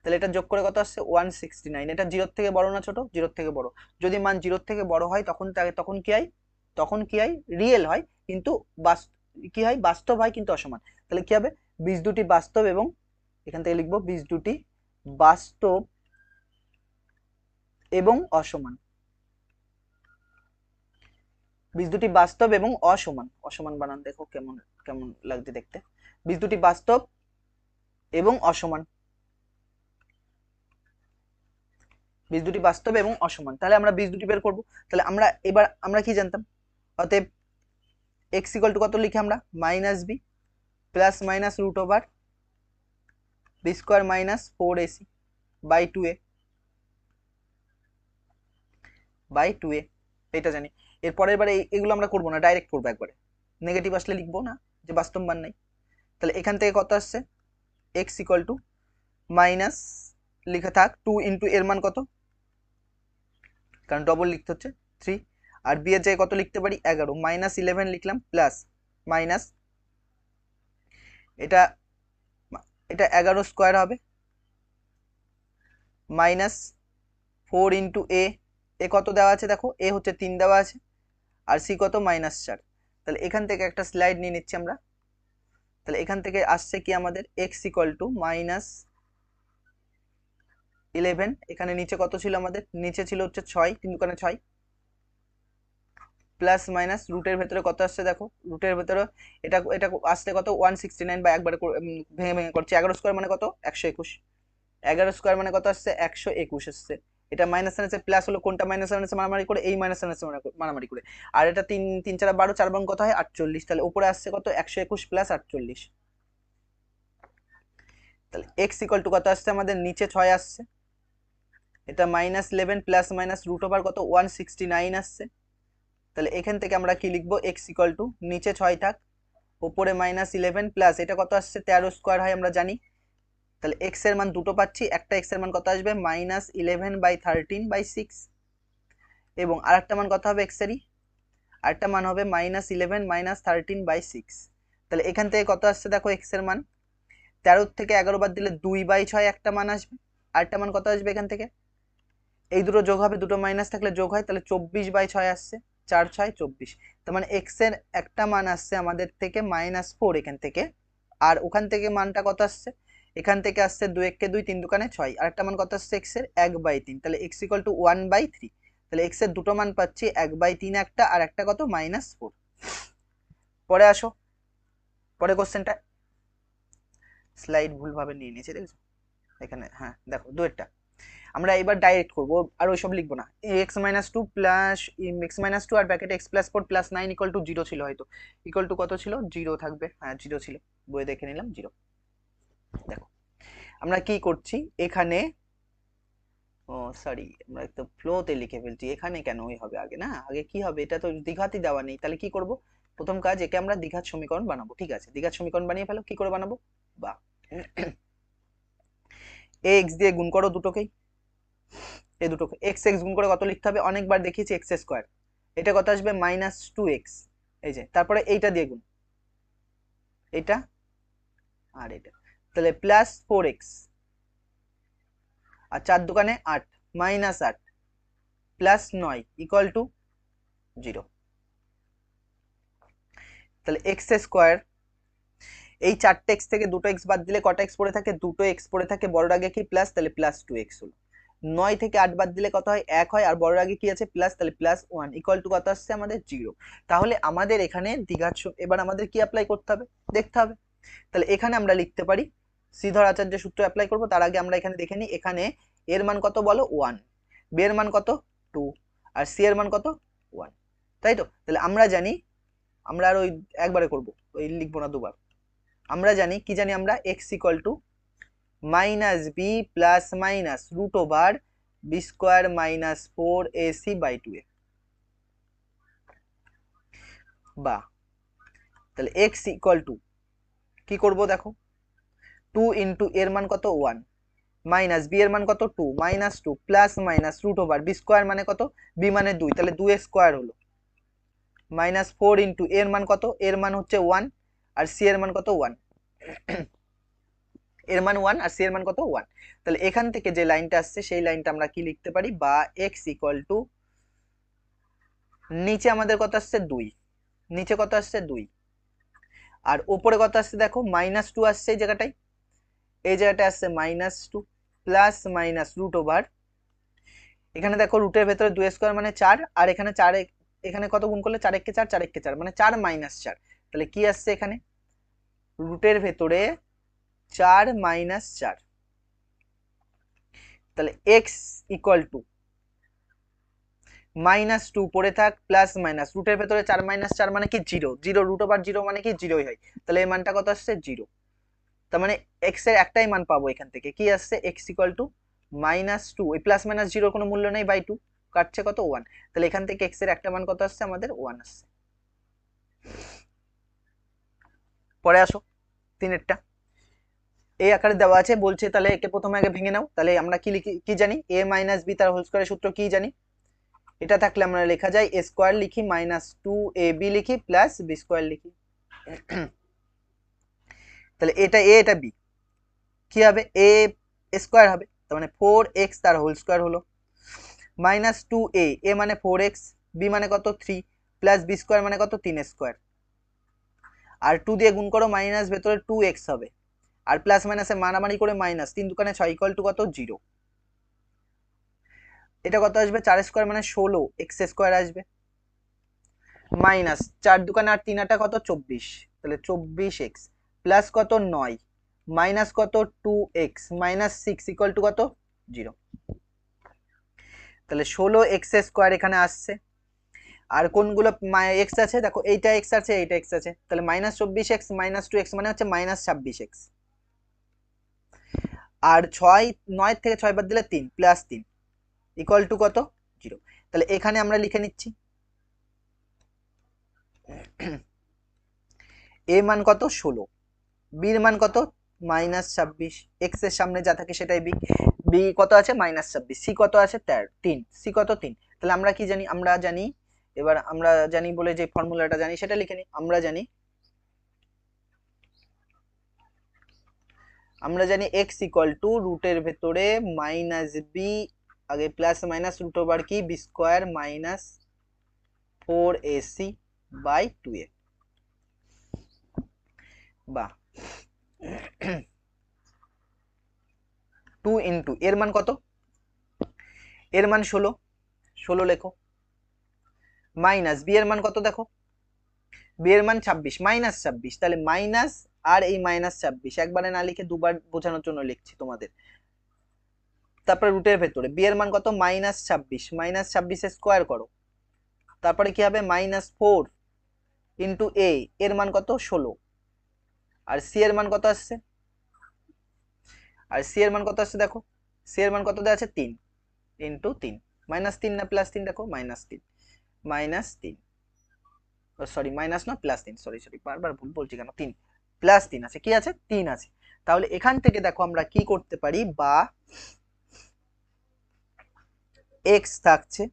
Speaker 1: তাহলে এটা যোগ করে কত আসছে 169, এটা 0 থেকে বড় না ছোট 0 থেকে বড়, যদি মান 0 থেকে বড় হয় তখন তখন কি হয়, তখন কি হয় রিয়েল হয়, কিন্তু কি হয় বাস্তব হয় কিন্তু অসমান, তাহলে কি হবে বীজ দুটি বাস্তব এবং, এখান থেকে লিখবো বীজ দুটি বাস্তব এবং অসমান, বীজ দুটি বাস্তব এবং অসমান, অসমান বানান দেখো কেমন কেমন লাগছে দেখতে, বীজ দুটি বাস্তব এবং অসমান, বীজ দুটি বাস্তব এবং অসমান, তাহলে আমরা বীজ দুটি বের করবো, তাহলে আমরা এবার আমরা কি জানতাম, অতএব এক্স ইকুয়াল টু কত লিখে আমরা minus B plus minus root over B square minus 4ac by 2a, by 2a, এটা জানি, এর পরের বারে এগুলো আমরা করবো না, ডাইরেক্ট করবো একবারে, নেগেটিভ আসলে লিখবো না যে বাস্তব মান নাই, তাহলে এখান থেকে কত আসছে এক্স ইকুয়াল টু মাইনাস লিখে থাক 2 ইন্টু এর মান কত, কারণ ডবল লিখতে হচ্ছে 3, আর বি এর জায়গায় কত লিখতে পারি 11, -11 লিখলাম প্লাস মাইনাস, এটা এটা 11 স্কোয়ার হবে -4 এ কত দেওয়া আছে দেখো, এ হচ্ছে 3 দেওয়া আছে, আর সি কত -4। তাহলে এখান থেকে একটা স্লাইড নিয়ে নিচ্ছি আমরা। তাহলে এখান থেকে আসছে কি আমাদের x = -11। এখানে নিচে কত ছিল আমাদের, নিচে ছিল হচ্ছে 6, 3 দোকানে 6, প্লাস মাইনাস রুটের ভেতরে কত আসছে দেখো, রুটের ভেতরে এটা এটা আসছে কত 169, বা একবারে ভেঙে ভেঙে করছি। 11 স্কোয়ার মানে কত 121, 11 স্কোয়ার মানে কত আসছে 121 আসছে। এটা মাইনাস সাইন আছে, প্লাস হলো কোনটা মাইনাস সাইন আছে মারামারি করে, এই মাইনাস সাইন আছে মারামারি করে। আর এটা 3 3 4 12, 4 বাং কত হয় 48। তাহলে উপরে আসছে কত 121 প্লাস 48। তাহলে x = কত আসছে আমাদের, নিচে 6 আসছে, এটা -11 প্লাস মাইনাস রুট ওভার কত 169 আসছে। তাহলে এখান থেকে আমরা কি লিখবো, x = নিচে 6 থাক, উপরে -11 প্লাস এটা কত আসছে 13 স্কোয়ার হয় আমরা জানি। তাহলে x এর মান দুটো পাচ্ছি, একটা x এর মান কত আসবে -11/13/6, এবং আরেকটা মান কত হবে x এরই, আরেকটা মান হবে -11 13/6। তাহলে এখান থেকে কত আসছে দেখো x এর মান, 13 থেকে 11 বাদ দিলে 2/6 একটা মান আসবে, আরেকটা মান কত আসবে এখান থেকে, এই দুটো যোগ হবে, দুটো মাইনাস থাকলে যোগ হয়, তাহলে 24/6 আসছে, 4 6 24। তার মানে x এর একটা মান আসছে আমাদের থেকে -4 এখান থেকে, আর ওখান থেকে মানটা কত আসছে, এখান থেকে আসছে 2 1 কে 2, 3 দুকানে 6, আর একটা মান কত আসছে x এর 1/3। তাহলে x = 1/3। তাহলে x এর দুটো মান পাচ্ছি, 1/3 একটা, আর একটা কত -4। পরে আসো, পরে কোশ্চেনটা, স্লাইড ভুলভাবে নিয়ে নিয়েছি দেখছো এখানে, হ্যাঁ দেখো দুয়েরটা আমরা এবার ডাইরেক্ট করব, আর ওইসব লিখবো না। x-2 প্লাস x-2 আর ব্র্যাকেটে x+4 + 9 = 0 ছিল, হয়তো ইকুয়াল টু কত ছিল 0 থাকবে, হ্যাঁ 0 ছিল, বইয়ে দেখে নিলাম 0। দেখো আমরা কি করছি এখানে, ও সরি আমরা একটু ফ্লোতে লিখে ফেলছি, এখানে কেন ওই হবে আগে, না আগে কি হবে, এটা তো দ্বিঘাতই দেওয়া নেই। তাহলে কি করব, প্রথম কাজ একে আমরা দ্বিঘাত সমীকরণ বানাবো। ঠিক আছে, দ্বিঘাত সমীকরণ বানিয়ে ফেলো। কি করে বানাবো, বা x দিয়ে গুণ করো দুটোকেই, এই দুটোকে এক্স এক্স গুণ করে কত লিখতে হবে, অনেকবার দেখিয়েছি x², এটা কত আসবে -2x, এই যে তারপরে এইটা দিয়ে গুণ, এটা আর এটা, তাহলে +4x, আর 4 দোকানে 8 -8 +9 = 0। তাহলে x², এই 4টে x থেকে দুটো x বাদ দিলে কটা x পড়ে থাকে, দুটো x পড়ে থাকে, বড়র আগে কি প্লাস, তাহলে +2x হলো। 9 থেকে 8 বাদ দিলে কত হয় 1 হয়, আর বড়র আগে কি আছে প্লাস, তাহলে +1 = কত আসছে আমাদের 0। তাহলে আমাদের এখানে দ্বিঘাত, এবার আমাদের কি অ্যাপ্লাই করতে হবে দেখতে হবে। তাহলে এখানে আমরা লিখতে পারি শ্রীধর আচার্যের সূত্র অ্যাপ্লাই করব, তার আগে আমরা এখানে দেখে নিই, এখানে এর মান কত বলো 1, বি এর মান কত 2, আর সি এর মান কত 1, তাই তো। তাহলে আমরা জানি, আমরা আর ওই একবারে করব, ওই লিখবো না দুবার। আমরা জানি কি জানি আমরা, x = -b plus minus √b² - 4ac/2a, বা তাহলে x = কি করব দেখো, 2 * এর মান কত 1, মাইনাস বি এর মান কত 2 -2 প্লাস মাইনাস √b² মানে কত, b মানে 2, তাহলে 2a² হলো, -4 * এর মান কত, এর মান হচ্ছে 1, আর সি এর মান কত 1, এর মান 1 আর সি এর মান কত 1। তাহলে এখান থেকে যে লাইনটা আসছে সেই লাইনটা আমরা কি লিখতে পারি, বা x = নিচে আমাদের কত আসছে 2, নিচে কত আসছে 2, আর উপরে কত আসছে দেখো -2 আসছে এই জায়গাটায়, এই জায়গাটায় আসছে -2 প্লাস মাইনাস √, এখানে দেখো রুটের ভেতরে 2² মানে 4, আর এখানে 4, এখানে কত গুণ করলে 4 1 4 4 1 4 মানে 4 - 4। তাহলে কি আসছে এখানে, রুটের ভেতরে 4 - 4। তাহলে x = -2 পড়ে থাক, প্লাস মাইনাস রুটের ভেতরে 4 - 4 মানে কি 0, 0 √0 মানে কি 0ই হয়, তাহলে এই মানটা কত আসছে 0। তার মানে x এর একটাই মান পাবো এখান থেকে, কি আসছে x = -2, ওই প্লাস মাইনাস 0 কোনো মূল্য নেই, বাই 2 কাটছে কত 1, তাহলে এখান থেকে x এর একটা মান কত আসছে আমাদের 1 আসছে। পরে আসো তিনেরটা, এই আকারে দেওয়া আছে, বলছে তাহলে একে প্রথমে আগে ভেঙে নাও। তাহলে আমরা কি লিখি, কি জানি, a - b তার হোল স্কয়ারের সূত্র কি জানি, এটা থাকলে আমরা লেখা যায় a² লিখি -2ab লিখি প্লাস b² লিখি। তাহলে এটা a, এটা b, কি হবে a² হবে, তার মানে 4x তার হোল স্কোয়ার হলো, মাইনাস 2a, a মানে 4x, b মানে কত 3, প্লাস b স্কোয়ার মানে কত 3 স্কোয়ার, আর 2 দিয়ে গুণ করো মাইনাস ভেতরে 2x হবে, আর প্লাস মাইনাসে মারামারি করে মাইনাস 3 দুকানে 6 ইকুয়াল টু কত 0। এটা কত আসবে 4 স্কোয়ার মানে 16 x স্কোয়ার আসবে, মাইনাস 4 দুকানে আর 3 আটা কত 24, তাহলে 24x প্লাস কত 9 মাইনাস কত 2x মাইনাস 6 ইকুয়াল টু কত 0। তাহলে 16x স্কোয়ার এখানে আসছে, আর কোনগুলো x আছে দেখো, এইটা x আছে এইটা x আছে, তাহলে মাইনাস 24x মাইনাস 2x মানে হচ্ছে মাইনাস 26x, আর 9 থেকে 6 বাদ দিলে 3 প্লাস 3 ইকুয়াল টু কত 0। তাহলে এখানে আমরা লিখে নিচ্ছি a মান কত 16, b এর মান কত মাইনাস 26, x এর সামনে যা থাকে সেটাই b কত আছে মাইনাস 26, c কত আছে 3, c কত 3। তাহলে আমরা কি জানি, আমরা জানি, এবার আমরা জানি বলে যে ফর্মুলাটা জানি সেটা লিখে নিই। আমরা জানি x ইকুয়াল টু রুটের ভেতরে মাইনাস b, আগে প্লাস মাইনাস রুট ওভার কি b square minus 4ac by 2a, বা 2 ইন্টু এর মান কত, এর মান 16 লেখো, মাইনাস বি এর মান কত দেখো, বি এর মান 26 মাইনাস 26, তাহলে মাইনাস আর এই মাইনাস 26 একবারে না লিখে দুবার বোঝানোর জন্য লিখছি তোমাদের। তারপরে রুটের ভেতরে বি এর মান কত মাইনাস 26, মাইনাস 26 স্কোয়ার করো, তারপরে কি হবে মাইনাস 4 ইন্টু এ, এর মান কত 16, আর সি এর মান কত আসছে, দেখো সি এর মান কত দেওয়া আছে 3 ইন্টু 3, মাইনাস 3 না প্লাস 3 দেখো মাইনাস 3, সরি মাইনাস না প্লাস 3, সরি বারবার ভুল বলছি কেন, 3 প্লাস 3 আছে, কি আছে 3 আছে। তাহলে এখান থেকে দেখো আমরা কি করতে পারি, বা x থাকছে,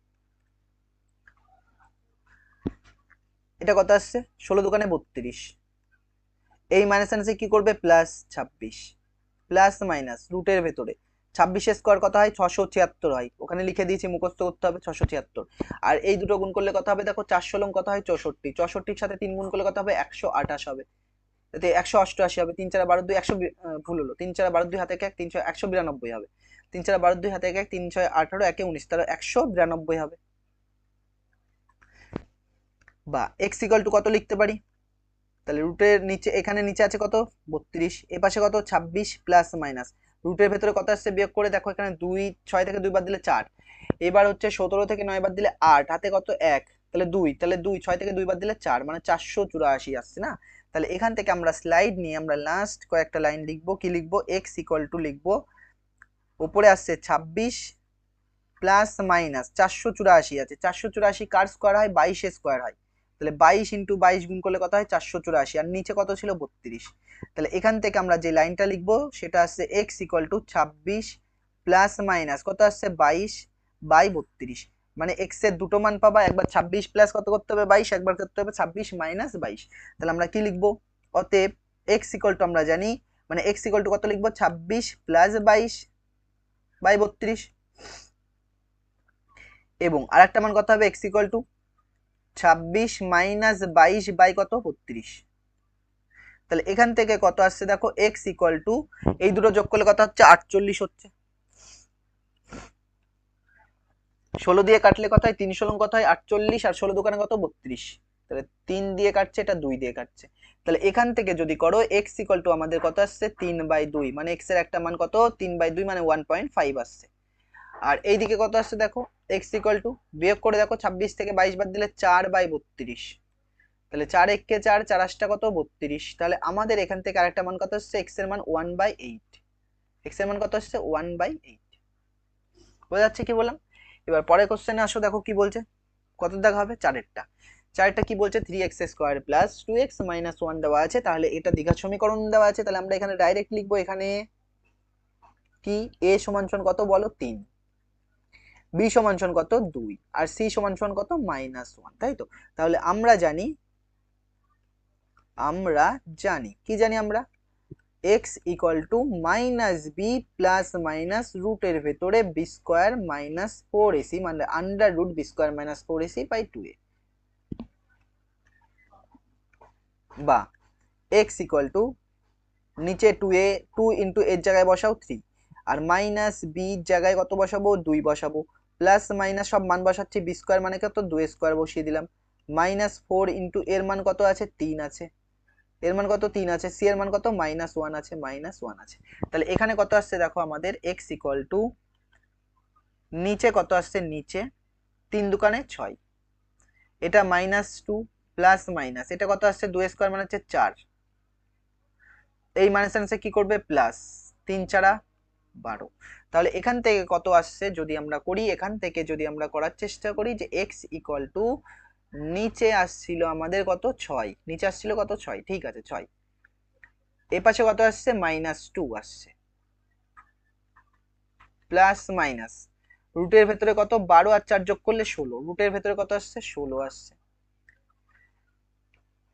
Speaker 1: এটা কত আসছে 16 দোকানে 32, এই মাইনাস মাইনাসে কি করবে প্লাস 26, প্লাস মাইনাস রুটের ভেতরে 26 স্কোয়ার কত হয় 676 হয়, ওখানে লিখে দিয়েছি মুখস্থ করতে হবে 676, আর এই দুটো গুণ করলে কত হবে দেখো 4 16 কত হয় 64, 64 সাথে 3 গুণ করলে কত হবে 128 হবে, এতে 188 হবে, 3 4 12 2 100, ভুল হলো 3 4 12 2 হাতে 1 3 6 192 হবে, 3 4 12 2 হাতে 1 3 6 18 1 19, তাহলে 192 হবে। বা x ইকুয়াল টু কত লিখতে পারি, তাহলে রুটের নিচে এখানে নিচে আছে কত 32, এ পাশে কত 26 প্লাস মাইনাস রুটের ভেতরে কত আসছে বিয়োগ করে দেখো, এখানে 2 6 থেকে 2 বাদ দিলে 4, এবার হচ্ছে 17 থেকে 9 বাদ দিলে 8, হাতে কত 1, তাহলে 2 6 থেকে 2 বাদ দিলে 4 মানে 484 আসছে না। তাহলে এখান থেকে আমরা স্লাইড নিয়ে আমরা লাস্ট কয়েকটা লাইন লিখবো, কি লিখবো x ইকুয়াল টু লিখবো, উপরে আসছে 26 প্লাস মাইনাস 484 আছে, 484 কার স্কোয়ার হয় 22 স্কোয়ার হয়, তাহলে 22 ইন্টু 22 গুণ করলে কত হয় 484, আর নিচে কত ছিল 32, তাহলে এখান থেকে আমরা যে লাইনটা লিখবো সেটা আসছে x equal to 26 plus minus কত আসছে 22 বাই 32, মানে x এর দুটো মান পাবা, একবার 26 প্লাস কত করতে হবে 22, একবার করতে হবে 26 মাইনাস 22, তাহলে আমরা কি লিখবো, অতএব x ইকুয়াল টু আমরা জানি, মানে x ইকুয়াল টু কত লিখবো 26 প্লাস 22 বাই 32, এবং আরেকটা মান কত হবে x equal to 26 minus 22 by কত 32, তাহলে এখান থেকে কত আসছে দেখো x ইকুয়াল টু, এই দুটো যোগ করলে কত হচ্ছে 48 হচ্ছে, 16 দিয়ে কাটলে কত হয় 3 16 কত হয় 48, আর 16 দোকানে কত 32, তাহলে 3 দিয়ে কাটছে, এটা 2 দিয়ে কাটছে, তাহলে এখান থেকে যদি করো x ইকুয়াল টু আমাদের কত আসছে 3/2, মানে x এর একটা মান কত 3/2 মানে 1.5 আসছে, আর এইদিকে কত আসছে দেখো x ইকুয়াল টু, বিয়োগ করে দেখো 26 থেকে 22 বাদ দিলে 4/32, তাহলে 4 1 কে 4 4 8 কত 32, তাহলে আমাদের এখান থেকে আরেকটা মান কত আসছে x এর মান 1/8, x এর মান কত আসছে 1/8, বোঝা যাচ্ছে কি বললাম। এবার পরের কোশ্চেনে আসো, দেখো কি বলছে, কত দেখা হবে 4 কি বলছে 3x square plus 2x minus 1 দেওয়া আছে, তাহলে এটা দ্বিঘাত সমীকরণ দেওয়া আছে, তাহলে আমরা এখানে ডাইরেক্ট লিখবো, এখানে কি a সমান সমান কত বলো 3, b সমান সমান কত 2, আর c সমান সমান কত -1, তাই তো। তাহলে আমরা জানি কি জানি আমরা, X equal to minus B plus minus রুটের ভেতরে বি স্কোয়ার মাইনাস 4ac মানে under root B square minus 4ac by 2a, বা এক্স ইকুয়াল টু নিচে 2a 2 ইন্টু এর জায়গায় বসাও 3 আর মাইনাস বি জায়গায় কত বসাবো 2 বসাবো, প্লাস মাইনাস সব মান বসাচ্ছি, বি স্কোয়ার মানে কত 2 স্কোয়ার বসিয়ে দিলাম, মাইনাস 4 ইন্টু এর মান কত আছে 3 আছে, এর মান কত 3 আছে, সি এর মান কত -1 আছে, -1 আছে। তাহলে এখানে কত আসছে দেখো আমাদের এক্স ইকুয়াল টু নিচে কত আসছে, নিচে 3 দুকানে 6, এটা -2 প্লাস মাইনাস এটা কত আসছে 2 স্কোয়ার মানে হচ্ছে 4, এই মাইনাস কি করবে প্লাস, 3 4 12। তাহলে এখান থেকে কত আসছে যদি আমরা করি, এখান থেকে যদি আমরা করার চেষ্টা করি যে এক্স ইকুয়াল টু নিচে আসছিল আমাদের কত 6, নিচে আসছিল কত 6, ঠিক আছে 6, এ পাশে কত আসছে -2 আসছে, প্লাস মাইনাস রুটের ভেতরে কত 12 আর 4 যোগ করলে 16, রুটের ভেতরে কত আসছে 16 আসছে।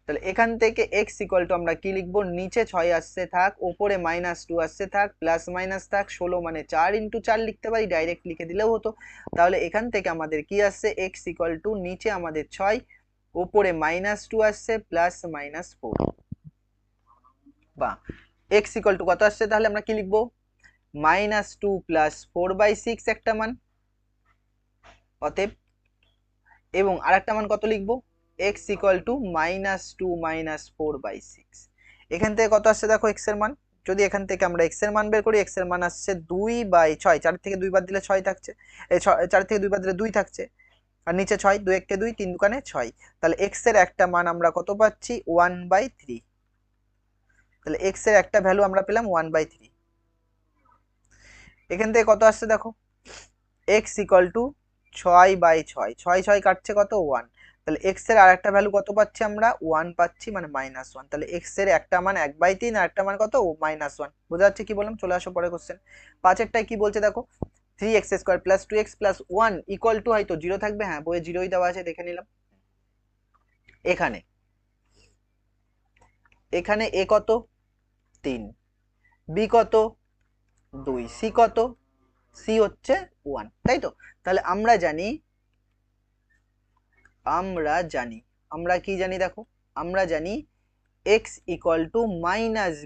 Speaker 1: তাহলে এখান থেকে x ইকুয়াল টু আমরা কি লিখবো, নিচে 6 আসছে থাক, উপরে -2 আসছে থাক, প্লাস মাইনাস থাক, 16 মানে 4 ইন্টু 4 লিখতে পারি, ডাইরেক্ট লিখে দিলেও হতো। তাহলে এখান থেকে আমাদের কি আসছে, x ইকুয়াল টু নিচে আমাদের 6, উপরে -2 আসছে, প্লাস -4, বা x ইকুয়াল টু কত আসছে, তাহলে আমরা কি লিখবো -2 প্লাস 4/6 একটা মান, অতএব এবং আরেকটা মান কত লিখবো x ইকুয়াল টু -2 -4/6, এখান থেকে কত আসছে দেখো x এর মান, যদি এখান থেকে আমরা x এর মান বের করি, x এর মান আসছে 2/6, 4 থেকে 2 বাদ দিলে 6 থাকছে, এই 4 থেকে 2 বাদ দিলে 2 থাকছে, আর নিচে 6, 2 1 কে 2, 3 দুকানে 6, তাহলে x এর একটা মান আমরা কত পাচ্ছি 1/3, তাহলে x এর একটা ভ্যালু আমরা পেলাম 1/3। এখান থেকে কত আসছে দেখো x ইকুয়াল টু 6/6, 6 6 কাটছে কত 1, তাহলে x এর আরেকটা ভ্যালু কত পাচ্ছি আমরা 1 পাচ্ছি, মানে -1, তাহলে x এর একটা মান 1/3 আর একটা মান কত -1, বোঝা যাচ্ছে কি বললাম। চলে আসো পরের কোশ্চেন, 5এরটাই কি বলছে দেখো, 3x² + 2x + 1 ইকুয়াল টু হয়তো 0 থাকবে, হ্যাঁ বইয়ে 0ই দেওয়া আছে, দেখে নিলাম। এখানে এখানে a কত 3, b কত 2, c কত, c হচ্ছে 1, তাই তো। তাহলে আমরা জানি আমরা কি জানি দেখো, আমরা জানি x equal two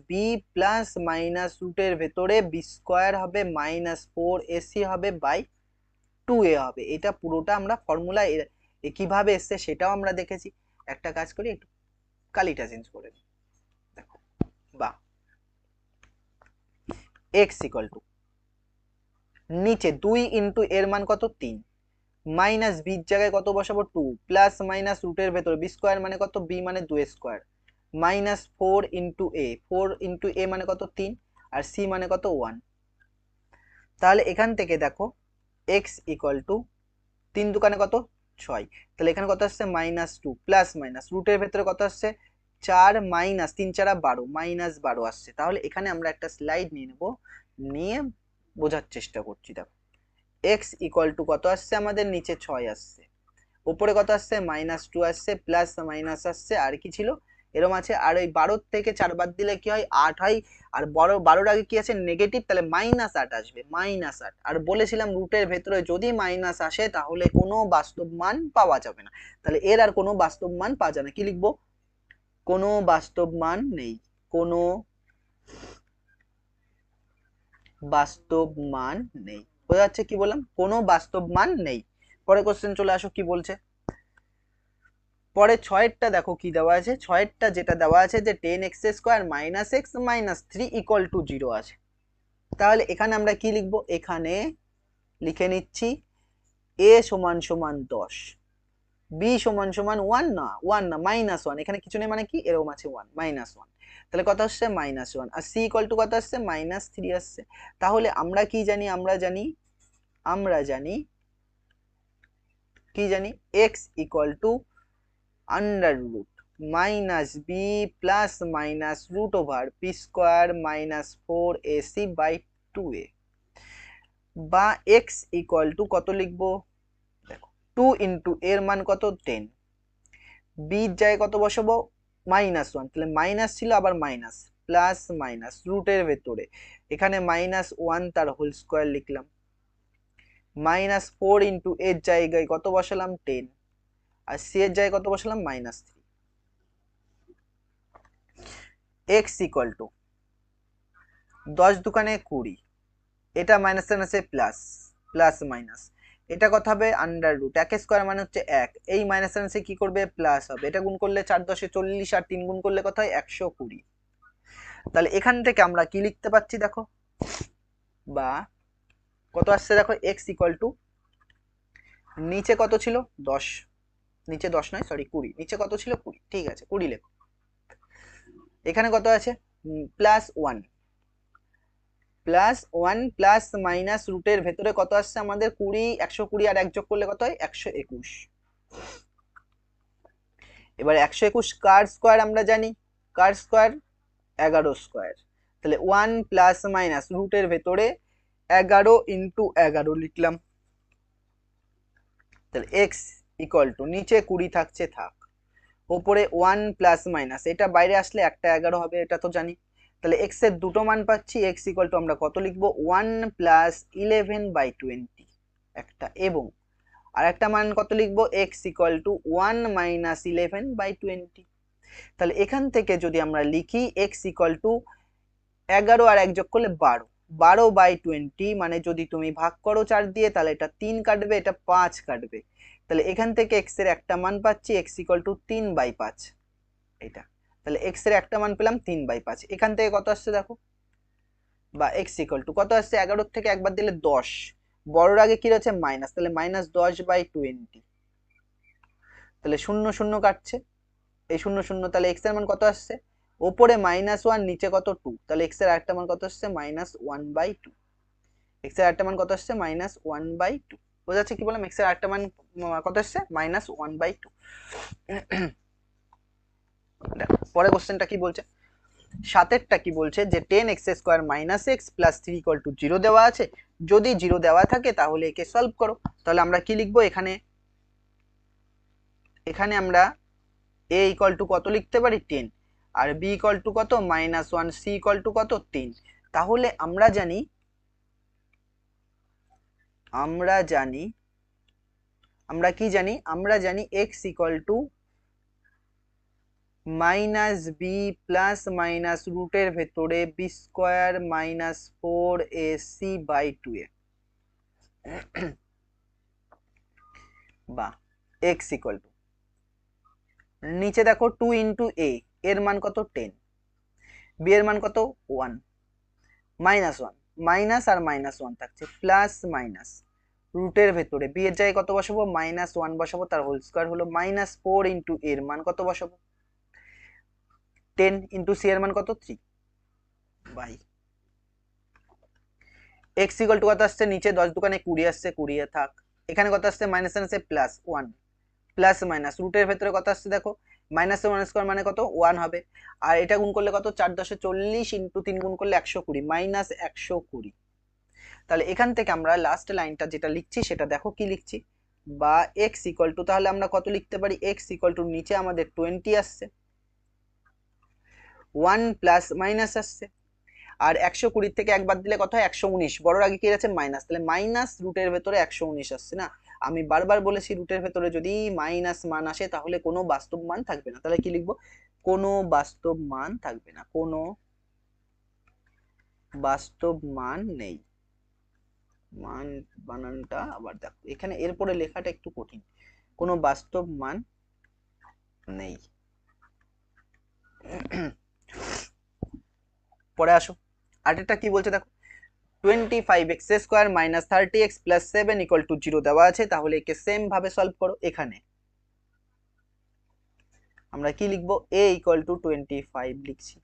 Speaker 1: -b plus minus রুটের ভেতরে বি স্কোয়ার হবে -4ac হবে বাই 2a হবে, এটা পুরোটা আমরা ফর্মুলা কিভাবে এসছে সেটাও আমরা দেখেছি। একটা কাজ করি, একটু কালিটা চেঞ্জ করে দিই, দেখো, বা x ইকুয়াল টু নিচে 2 ইন্টু এর মান কত 3, মাইনাস বির জায়গায় কত বসাবো 2, প্লাস মাইনাস রুটের ভেতরে বি স্কোয়ার মানে কত, বি মানে 2 স্কোয়ার, -4 ইন্টু এ, 4 ইন্টু এ মানে কত 3, আর সি মানে কত 1। তাহলে এখান থেকে দেখো x ইকুয়াল টু 3 দুকানে কত 6, তাহলে এখানে কত আসছে -2 প্লাস মাইনাস রুটের ভেতরে কত আসছে 4 মাইনাস 3 4 12 -12 আসছে। তাহলে এখানে আমরা একটা স্লাইড নিয়ে নেব, নিয়ে বোঝার চেষ্টা করছি। দেখো x ইকুয়াল টু কত আসছে আমাদের, নিচে 6 আসছে, উপরে কত আসছে -2 আসছে, প্লাস মাইনাস আসছে, আর কি ছিল এরম আছে, আর ওই 12 থেকে 4 বাদ দিলে কি হয় 8 হয়, আর 12 আগে কি আছে নেগেটিভ, তাহলে -8 আসবে, -8। আর বলেছিলাম রুটের ভেতরে যদি মাইনাস আসে তাহলে কোনো বাস্তব মান পাওয়া যাবে না, তাহলে এর আর কোনো বাস্তব মান পাওয়া যায় না, কি লিখবো কোনো বাস্তব মান নেই, কোনো বাস্তব মান নেই, বোঝা যাচ্ছে কি বললাম, কোনো বাস্তব মান নেই। পরে কোশ্চেন চলে আসো কি বলছে, পরে 6এরটা দেখো কি দেওয়া আছে, 6এরটা যেটা দেওয়া আছে যে 10x² - x - 3 ইকুয়াল টু 0 আছে। তাহলে এখানে আমরা কি লিখবো, এখানে লিখে নিচ্ছি a সমান সমান 10, b সমান সমান 1 না 1 না -1, এখানে কিছু নেই মানে কি এরকম আছে 1 -1, তাহলে কত আসছে -1, আর c ইকুয়াল টু কত আসছে -3 আসছে। তাহলে আমরা কি জানি, আমরা জানি কি জানি x equal to under root -b plus minus root over P square -4ac by 2a, বা x ইকুয়াল টু কত লিখবো দেখো 2 ইন্টু এর মান কত 10, b জায়গায় কত বসাবো -1, তাহলে মাইনাস ছিল আবার মাইনাস, প্লাস মাইনাস রুটের ভেতরে এখানে -1 তার হোল স্কোয়ার লিখলাম, -4 ইন্টু এর জায়গায় কত বসালাম 10, আর সি এর জায়গায় কত বসালাম -3। এক্স ইকুয়াল টু 10 দুকানে 20, এটা মাইনাস মাইনাসে প্লাস, প্লাস মাইনাস এটা কত হবে আন্ডার রুট, 1 স্কোয়ার মানে হচ্ছে 1, এই মাইনাস মাইনাসে কি করবে প্লাস হবে, এটা গুণ করলে 4 10 40 আর 3 গুণ করলে কত হয় 120। তাহলে এখান থেকে আমরা কি লিখতে পাচ্ছি দেখো, বা কত আসছে দেখো, এক্স ইকুয়াল টু নিচে কত ছিল 10, নিচে 10 নয় সরি 20, নিচে কত ছিল 20, ঠিক আছে 20 লেখো, এখানে কত আছে +1, +1 প্লাস মাইনাস রুটের ভেতরে কত আসছে আমাদের 20, 120 আর 1 যোগ করলে কত হয় 121। এবার 121 কার স্কোয়ার আমরা জানি, কার স্কোয়ার 11 স্কোয়ার, তাহলে 1 প্লাস মাইনাস রুটের ভেতরে 11 ইন্টু 11 লিখলাম, তাহলে এক্স ইকুয়াল টু নিচে 20 থাকছে থাক, ওপরে 1 প্লাস মাইনাস এটা বাইরে আসলে একটা 11 হবে, এটা তো জানি, তাহলে এক্স এর দুটো মান পাচ্ছি, এক্স ইকুয়াল টু আমরা কত লিখবো 1 প্লাস 11/20 একটা, এবং আর একটা মান কত লিখবো এক্স ইকুয়াল টু 1 মাইনাস 11/20। তাহলে এখান থেকে যদি আমরা লিখি এক্স ইকুয়াল টু 11 আর 1 যোগ করলে 12, 12/20 মানে যদি তুমি ভাগ করো 4 দিয়ে তাহলে এটা 3 কাটবে, এটা 5 কাটবে, তাহলে এখান থেকে এক্স এর একটা মান পাচ্ছি এক্স ইকুয়াল টু 3/5, এটা তাহলে এক্স এর একটা মান পেলাম 3/5, এখান থেকে কত আসছে দেখো, বা এক্স ইকুয়াল টু কত আসছে 11 থেকে একবার দিলে 10, বড়র আগে কি রয়েছে মাইনাস, তাহলে -10/20, তাহলে 0 0 কাটছে, এই 0 0, তাহলে এক্স এর মান কত আসছে ওপরে -1 নিচে কত 2, তাহলে এক্স এর আরেকটা মান কত আসছে -1/2, এক্স এর আরেকটা মান কত আসছে -1/2, বোঝা যাচ্ছে কি বললাম, এক্স এর আরেকটা মান কত আসছে -1/2। পরে কোশ্চেনটা কি বলছে, সাতেরটা কি বলছে যে 10x² - x + 3 = 0 দেওয়া আছে, যদি 0 দেওয়া থাকে তাহলে একে সলভ করো। তাহলে আমরা কি লিখবো এখানে, এখানে আমরা a = কত লিখতে পারি 10, আর b = কত -1, c = কত 3, তাহলে আমরা জানি আমরা কি জানি, আমরা জানি x = -b প্লাস মাইনাস রুটের ভেতরে b² - 4ac/2a, বা x = নিচে দেখো 2 × a এর মান কত 10, b এর মান কত 1, -1 মাইনাস আর -1 থাকছে প্লাস মাইনাস রুটের ভেতরে b এর জায়গায় কত বসাবো -1 বসাবো, তার হোল স্কয়ার হলো -4 × a এর মান কত বসাবো 10 × c এর মান কত 3 বাই x = কত আসছে নিচে 10 দোকানে 20 আসছে 20 এ থাক, এখানে কত আসছে মাইনাস আছে +1 প্লাস মাইনাস রুটের ভেতরে কত আসছে দেখো -1² মানে কত 1 হবে, আর এটা গুণ করলে কত 4 10 40 × 3 গুণ করলে 120 -120। তাহলে এখান থেকে আমরা লাস্ট লাইনটা যেটা লিখছি সেটা দেখো কি লিখছি, বা x = তাহলে আমরা কত লিখতে পারি, x = নিচে আমাদের 20 আসছে, 1 প্লাস মাইনাস আসছে, আর 120 থেকে একবার দিলে কত হয় 119, বড়র আগে কি আছে মাইনাস, তাহলে মাইনাস রুটের ভেতরে 119 আসছে না, আমি বারবার বলেছি রুটের ভেতরে যদি মাইনাস মান আসে তাহলে কোনো বাস্তব মান থাকবে না, তাহলে কি লিখবো কোনো বাস্তব মান থাকবে না, কোনো বাস্তব মান নেই, মান বানানটা আবার দেখো এখানে এরপরে লেখাটা একটু কঠিন, কোনো বাস্তব মান নেই। পরে আসো আরেকটা কি বলছে দেখো, 25x² - 30x + 7 = 0 দেওয়া আছে, তাহলে একে সেম ভাবে সলভ করো। এখানে আমরা কি লিখবো a = 25 লিখছি,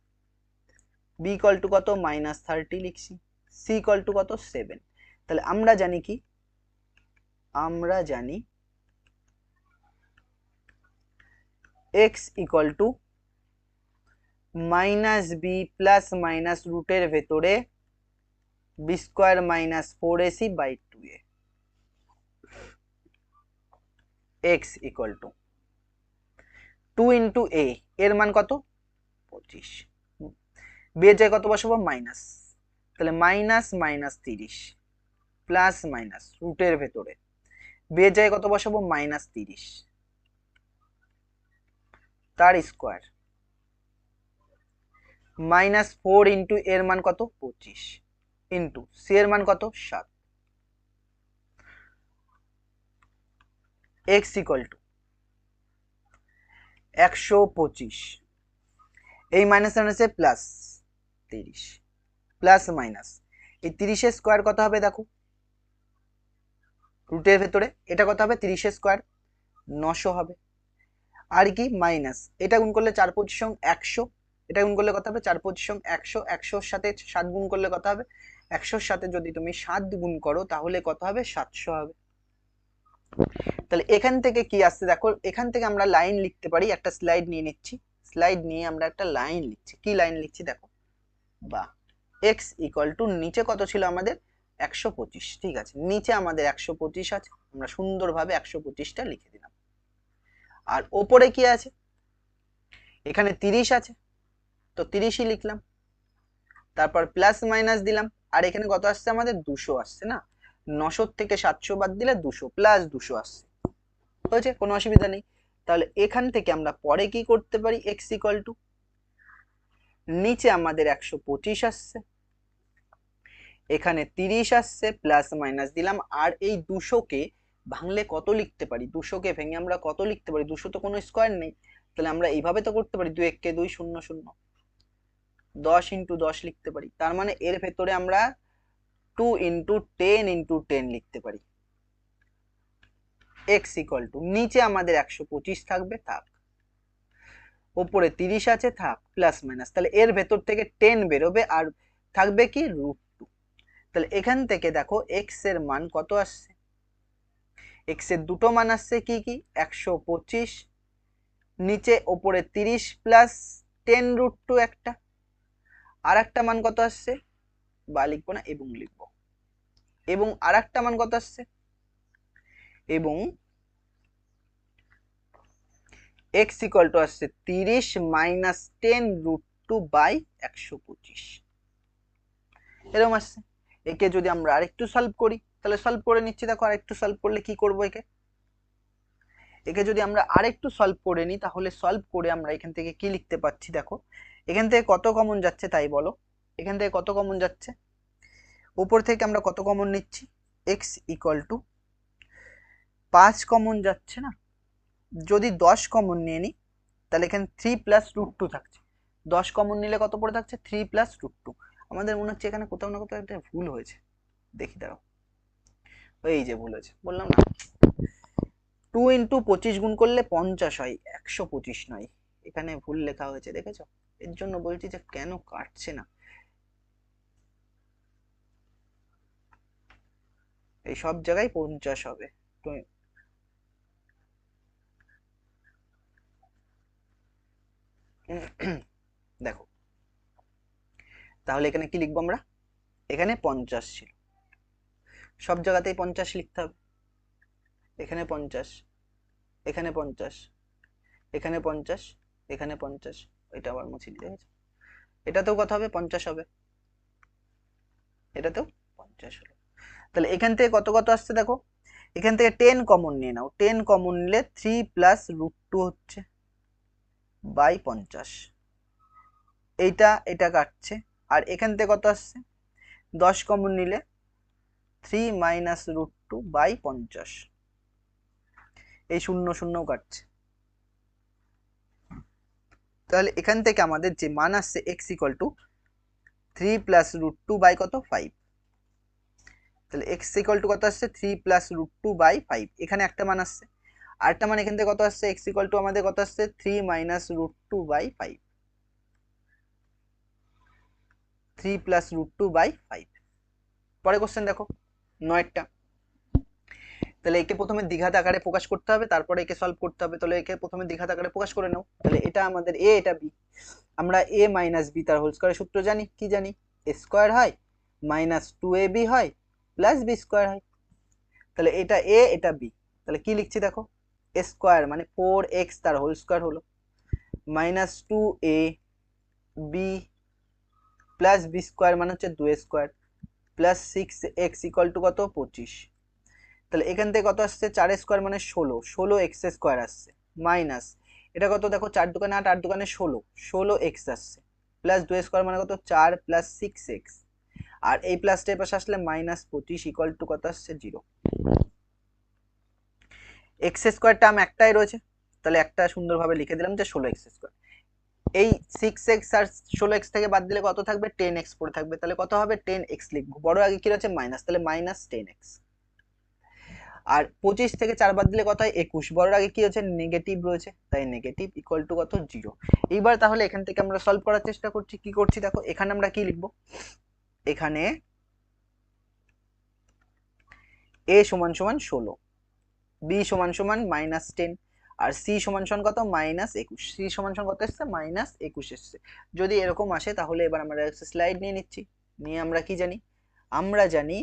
Speaker 1: b = কত -30 লিখছি, c = কত 7, তাহলে আমরা জানি কি, আমরা জানি x = -b প্লাস মাইনাস রুটের ভেতরে b² - 4ac/2a, x = 2 × a এর মান কত 25, বি এর জায়গায় কত বসাবো মাইনাস, তাহলে মাইনাস মাইনাস 30 প্লাস মাইনাস রুটের ভেতরে বি এর জায়গায় কত বসাবো মাইনাস 30 তার স্কোয়ার মাইনাস 4 ইন্টু এর মান কত 25 ইন্টু সি এর মান কত 7 x ইকুয়াল টু 125 এই মাইনাস মাইনাসে প্লাস 30 প্লাস মাইনাস এই 30 এর স্কোয়ার কত হবে দেখো রুটের ভেতরে এটা কত হবে 30 এর স্কোয়ার 900 হবে আর কি মাইনাস এটা গুণ করলে 4 25 100 এটা গুণ করলে কত হবে 4 25 100 100 এর সাথে 7 গুণ করলে কত হবে 100 এর সাথে যদি তুমি 7 গুণ করো তাহলে কত হবে 700 হবে। তাহলে এখান থেকে কি আসছে দেখো এখান থেকে আমরা লাইন লিখতে পারি একটা স্লাইড নিয়ে নিচ্ছি স্লাইড নিয়ে আমরা একটা লাইন লিখছি কি লাইন লিখছি দেখো বা x ইকুয়াল টু নিচে কত ছিল আমাদের 125 ঠিক আছে নিচে আমাদের 125 আছে আমরা সুন্দরভাবে 125টা লিখে দিলাম আর ওপরে কি আছে এখানে 30 আছে তো 30ই লিখলাম তারপর প্লাস মাইনাস দিলাম আর এখানে কত আসছে আমাদের 200 আসছে না 900 থেকে 700 বাদ দিলে 200 প্লাস 200 আসছে হয়েছে কোনো অসুবিধা নেই। তাহলে এখান থেকে আমরা পরে কি করতে পারি x ইকুয়াল টু নিচে আমাদের 125 আসছে এখানে 30 আসছে প্লাস মাইনাস দিলাম আর এই 200 কে ভাঙলে কত লিখতে পারি 200 কে ভেঙে আমরা কত লিখতে পারি 200 তো কোনো স্কয়ার নেই তাহলে আমরা এইভাবে তো করতে পারি 2 1 কে 2 0 0 10 ইনটু 10 লিখতে পারি তার মানে এর ভেতরে আমরা 2 ইনটু 10 ইনটু 10 লিখতে পারি x ইকুয়াল টু নিচে আমাদের 125 থাকবে থাক উপরে 30 আছে থাক প্লাস মাইনাস তাহলে এর ভেতর থেকে 10 বেরোবে আর থাকবে কি √2 তাহলে এখান থেকে দেখো x এর মান কত আসছে x এর দুটো মান আসছে কি কি 125 নিচে উপরে 30 প্লাস 10√2 একটা আর একটা মান কত আসছে বা লিখবো না এবং লিখবো এবং আর একটা মান কত আসছে এবং x ইকুয়াল টু আসছে 30 মাইনাস 10√2 বাই 125 এরকম আসছে একে যদি আমরা আরেকটু সলভ করি তাহলে সলভ করে নিচ্ছি দেখো আরেকটু সলভ করলে কি করব একে যদি আমরা আরেকটু সলভ করে নিই তাহলে সলভ করে আমরা এখান থেকে কি লিখতে পাচ্ছি দেখো এখান থেকে কত কমন যাচ্ছে তাই বলো এখান থেকে কত কমন যাচ্ছে উপর থেকে আমরা কত কমন নিচ্ছি x ইকুয়াল টু 5 কমন যাচ্ছে না যদি 10 কমন নিয়ে নিই তাহলে এখানে 3 প্লাস √2 থাকছে 10 কমন নিলে কত পড়ে থাকছে 3 প্লাস √2 আমাদের মনে হচ্ছে এখানে কোথাও না কোথাও একটা ভুল হয়েছে দেখি দাঁড়াও এই যে ভুল হয়েছে বললাম না 2 ইন্টু 25 গুণ করলে 50 হয় 125 নয় এখানে ভুল লেখা হয়েছে দেখেছো এর জন্য বলছি যে কেন কাটছে না এই সব জায়গায় 50 হবে দেখো তাহলে এখানে কি লিখবো আমরা এখানে 50 ছিল সব জায়গাতেই 50 লিখতে হবে এখানে 50 এখানে 50 এখানে 50 এখানে 50 এটা আবার মুছে দিতে হয়েছে এটাতেও কত হবে 50 হবে এটাতেও 50 হলো তাহলে এখান থেকে কত কত আসছে দেখো এখান থেকে 10 কমন নিয়ে নাও 10 কমন নিলে 3 প্লাস √2 হচ্ছে বাই 50 এইটা এটা কাটছে আর এখান থেকে কত আসছে 10 কমন নিলে 3 মাইনাস √2 বাই 50 এই 0 0 কাটছে তাহলে এখান থেকে আমাদের যে মান আসছে x equal to 3 plus √2 by কত 5 তাহলে x ইকুয়াল টু কত আসছে 3 প্লাস √2 বাই 5 এখানে একটা মান আসছে আরেকটা মান এখান থেকে কত আসছে x ইকুয়াল টু আমাদের কত আসছে 3 মাইনাস √2 বাই 5 3 প্লাস √2 বাই 5 পরে কোশ্চেন দেখো 9টা তাহলে একে প্রথমে দ্বিঘাত আকারে প্রকাশ করতে হবে তারপরে একে সলভ করতে হবে তাহলে একে প্রথমে দ্বিঘাত আকারে প্রকাশ করে নাও তাহলে এটা আমাদের a এটা b আমরা a মাইনাস b তার হোল স্কয়ারের সূত্র জানি কি জানি a স্কয়ার হয় মাইনাস 2ab হয় প্লাস b স্কয়ার হয় তাহলে এটা a এটা b তাহলে কি লিখছি দেখো a স্কয়ার মানে 4x তার হোল স্কয়ার হলো minus 2ab plus B square মানে হচ্ছে 2 square plus 6x equal to কত 25। তাহলে এখান থেকে কত আসছে 4 স্কোয়ার মানে 16x স্কোয়ার আসছে মাইনাস এটা কত দেখো 4 দোকানে 8 8 দোকানে 16x আসছে প্লাস 2 স্কোয়ার মানে কত 4 প্লাস 6x আর এই প্লাসটা এর পাশে আসলে মাইনাস 25 ইকুয়াল টু কত আসছে 0। এক্স স্কোয়ার টার্ম একটাই রয়েছে, তাহলে একটা সুন্দরভাবে লিখে দিলাম যে 16x স্কোয়ার। এই 6x আর 16x থেকে বাদ দিলে কত থাকবে 10x পড়ে থাকবে, তাহলে কত হবে 10x লিখবো, বড় আগে কি রয়েছে মাইনাস, তাহলে মাইনাস 10x। আর 25 থেকে 4 বাদ দিলে কত হয় 21, বড় আগে কি হচ্ছে নেগেটিভ রয়েছে, তাই নেগেটিভ ইকুয়াল টু কত 0। এইবার তাহলে এখান থেকে আমরা সলভ করার চেষ্টা করছি, কি করছি দেখো এখানে আমরা কি লিখবো, এখানে a সমান সমান 16, b সমান সমান মাইনাস 10 আর c সমান সমান কত মাইনাস 21, c সমান সমান কত এসছে মাইনাস 21 এসছে। যদি এরকম আসে তাহলে এবার আমরা স্লাইড নিয়ে নিচ্ছি, নিয়ে আমরা কি জানি, আমরা জানি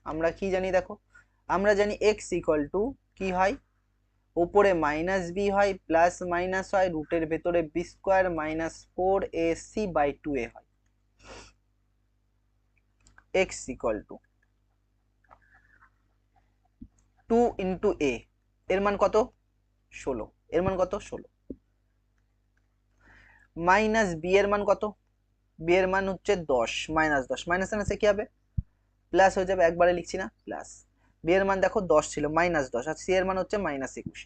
Speaker 1: আমরা কি জানি দেখো, আমরা জানি x ইকুয়াল টু কি হয়, উপরে মাইনাস বি হয় প্লাস মাইনাস হয় রুটের ভেতরে B square minus 4ac by 2a হয়। x equal two 2 into a, এর মান কত 16, এর মান কত 16 মাইনাস বি এর মান কত, বি এর মান হচ্ছে 10, মাইনাস 10 মাইনাস মাইনাসে কি হবে প্লাস হয়ে যাবে, একবারে লিখছি না প্লাস, বি এর মান দেখো 10 ছিল মাইনাস 10 আর সি এর মান হচ্ছে মাইনাস 21,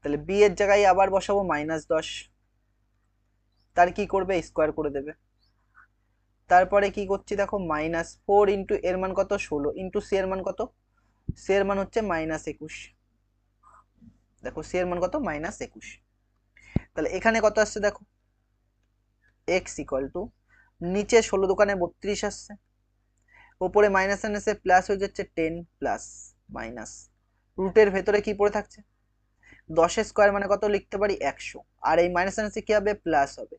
Speaker 1: তাহলে বি এর জায়গায় আবার বসাবো মাইনাস 10, তার কি করবে স্কোয়ার করে দেবে, তারপরে কি করছি দেখো মাইনাস 4 ইন্টু এর মান কত 16 ইন্টু সি এর মান কত, সি এর মান হচ্ছে মাইনাস 21, দেখো সি এর মান কত মাইনাস 21। তাহলে এখানে কত আসছে দেখো x ইকুয়াল টু নিচে 16 দোকানে 32 আসছে, উপরে মাইনাস মাইনাসে প্লাস হয়ে যাচ্ছে 10 প্লাস মাইনাস রুটের ভেতরে কি পড়ে থাকছে 10 স্কোয়ার মানে কত লিখতে পারি 100, আর এই মাইনাস মাইনাসে কি হবে প্লাস হবে,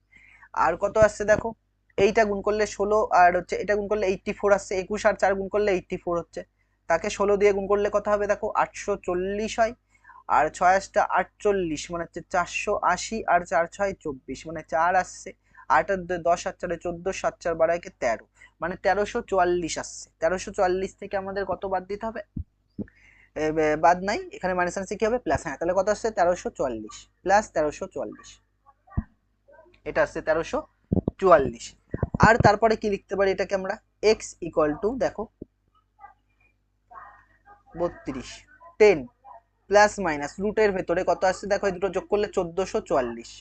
Speaker 1: আর কত আসছে দেখো এইটা গুণ করলে 16 আর হচ্ছে এটা গুণ করলে 84 আসছে, 21 আর 4 গুণ করলে 84 হচ্ছে, তাকে 16 দিয়ে গুণ করলে কত হবে দেখো 840 হয়, আর 6 8টা 48 মানে হচ্ছে 480 আর 4 6 24 মানে 4 আসছে, 8 আর 10 আর 4 14 7 4 12 13 মানে 1344 আসছে। 1344 থেকে আমাদের কত বাদ দিতে হবে, বাদ নাই এখানে মাইনাস মাইনাসে কি হবে প্লাস, হ্যাঁ তাহলে কত আসছে 1344 প্লাস 1344, এটা আসছে 1344। আর তারপরে কি লিখতে পারি এটাকে আমরা x ইকুয়াল টু দেখো 32 10 প্লাস মাইনাস রুটের ভেতরে কত আসছে দেখো এই দুটো যোগ করলে 1444,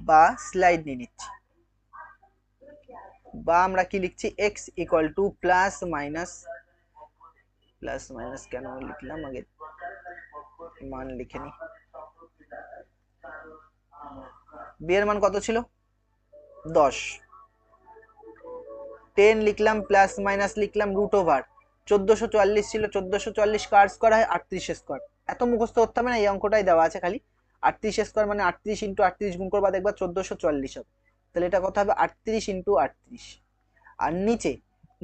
Speaker 1: বা স্লাইড নিয়ে নিচ্ছি, বা আমরা কি লিখছি x equal two plus minus কেন লিখলাম আগে মান লিখে নি, বি এর মান কত ছিল 10, 10 লিখলাম প্লাস মাইনাস লিখলাম রুট ওভার 1444 ছিল, 1444 কার স্কোয়ার হয় 38 স্কোয়ার, এত মুখস্থ করতে হবে না, এই অঙ্কটাই দেওয়া আছে খালি 38 স্কোয়ার মানে 38 ইন্টু 38 গুণ করবা দেখবা 1444 হবে, তাহলে এটা কত হবে 38 ইন্টু 38, আর নিচে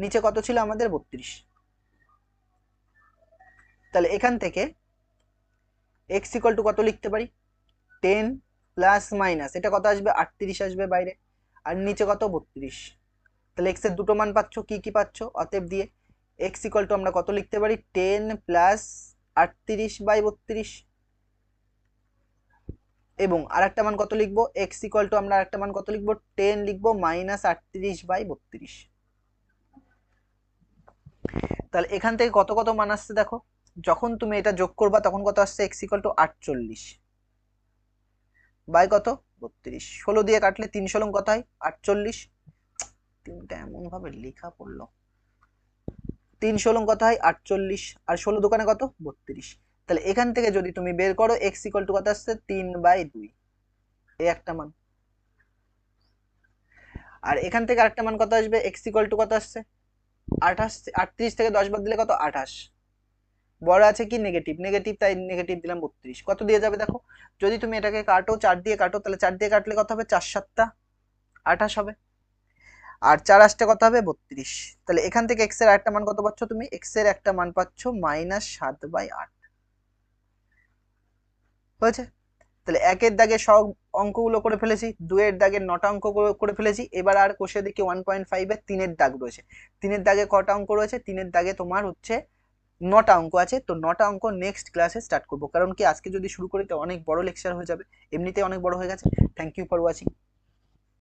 Speaker 1: নিচে কত ছিল আমাদের 32, তাহলে এখান থেকে x ইকুয়াল টু কত লিখতে পারি 10 প্লাস মাইনাস এটা কত আসবে 38 আসবে বাইরে, আর নিচে কত 32, তাহলে x এর দুটো মান পাচ্ছ, কি কি পাচ্ছ অতএব দিয়ে x ইকুয়াল টু আমরা কত লিখতে পারি 10 প্লাস 38/32, এবং আরেকটা মান কত লিখবো x ইকুয়াল টু আমরা আরেকটা মান কত লিখবো 10 লিখবো মাইনাস 38/32। তাহলে এখান থেকে কত কত মান আসছে দেখো, যখন তুমি এটা যোগ করবা তখন কত আসছে x ইকুয়াল টু 48 বাই কত 32, 16 দিয়ে কাটলে 3 16 কত হয় 48, তিনটা এমন ভাবে লেখা পড়লো 3 16 কত হয় 48 আর 16 দোকানে কত 32, তাহলে এখান থেকে যদি তুমি বের করো x ইকুয়াল টু কত আসছে 3/2, এই একটা মান, আর এখান থেকে আরেকটা মান কত আসবে x ইকুয়াল টু কত আসছে 28, 38 থেকে 10 বাদ দিলে কত 28, বড় আছে কি নেগেটিভ, নেগেটিভ তাই নেগেটিভ দিলাম 32, কত দিয়ে যাবে দেখো যদি তুমি এটাকে কাটো 4 দিয়ে কাটো তাহলে 4 দিয়ে কাটলে কত হবে 4 7 28 হবে, আর 4 8 কত হবে 32, তাহলে এখান থেকে x এর একটা মান কত পাচ্ছ তুমি, x এর একটা মান পাচ্ছ -7/8 হয়েছে। তাহলে 1-এর দাগে সব অঙ্কগুলো করে ফেলেছি, 2-এর দাগের 9টা অঙ্ক করে ফেলেছি। এবার আর কোষে দেখি 1.5-এর 3-এর দাগ রয়েছে। 3-এর দাগে কটা অঙ্ক রয়েছে? 3-এর দাগে তোমার হচ্ছে 9টা অঙ্ক আছে। তো 9টা অঙ্ক নেক্সট ক্লাসে স্টার্ট করবো, কারণ কি আজকে যদি শুরু করি তো অনেক বড় লেকচার হয়ে যাবে, এমনিতেই অনেক বড় হয়ে গেছে। Thank you for watching.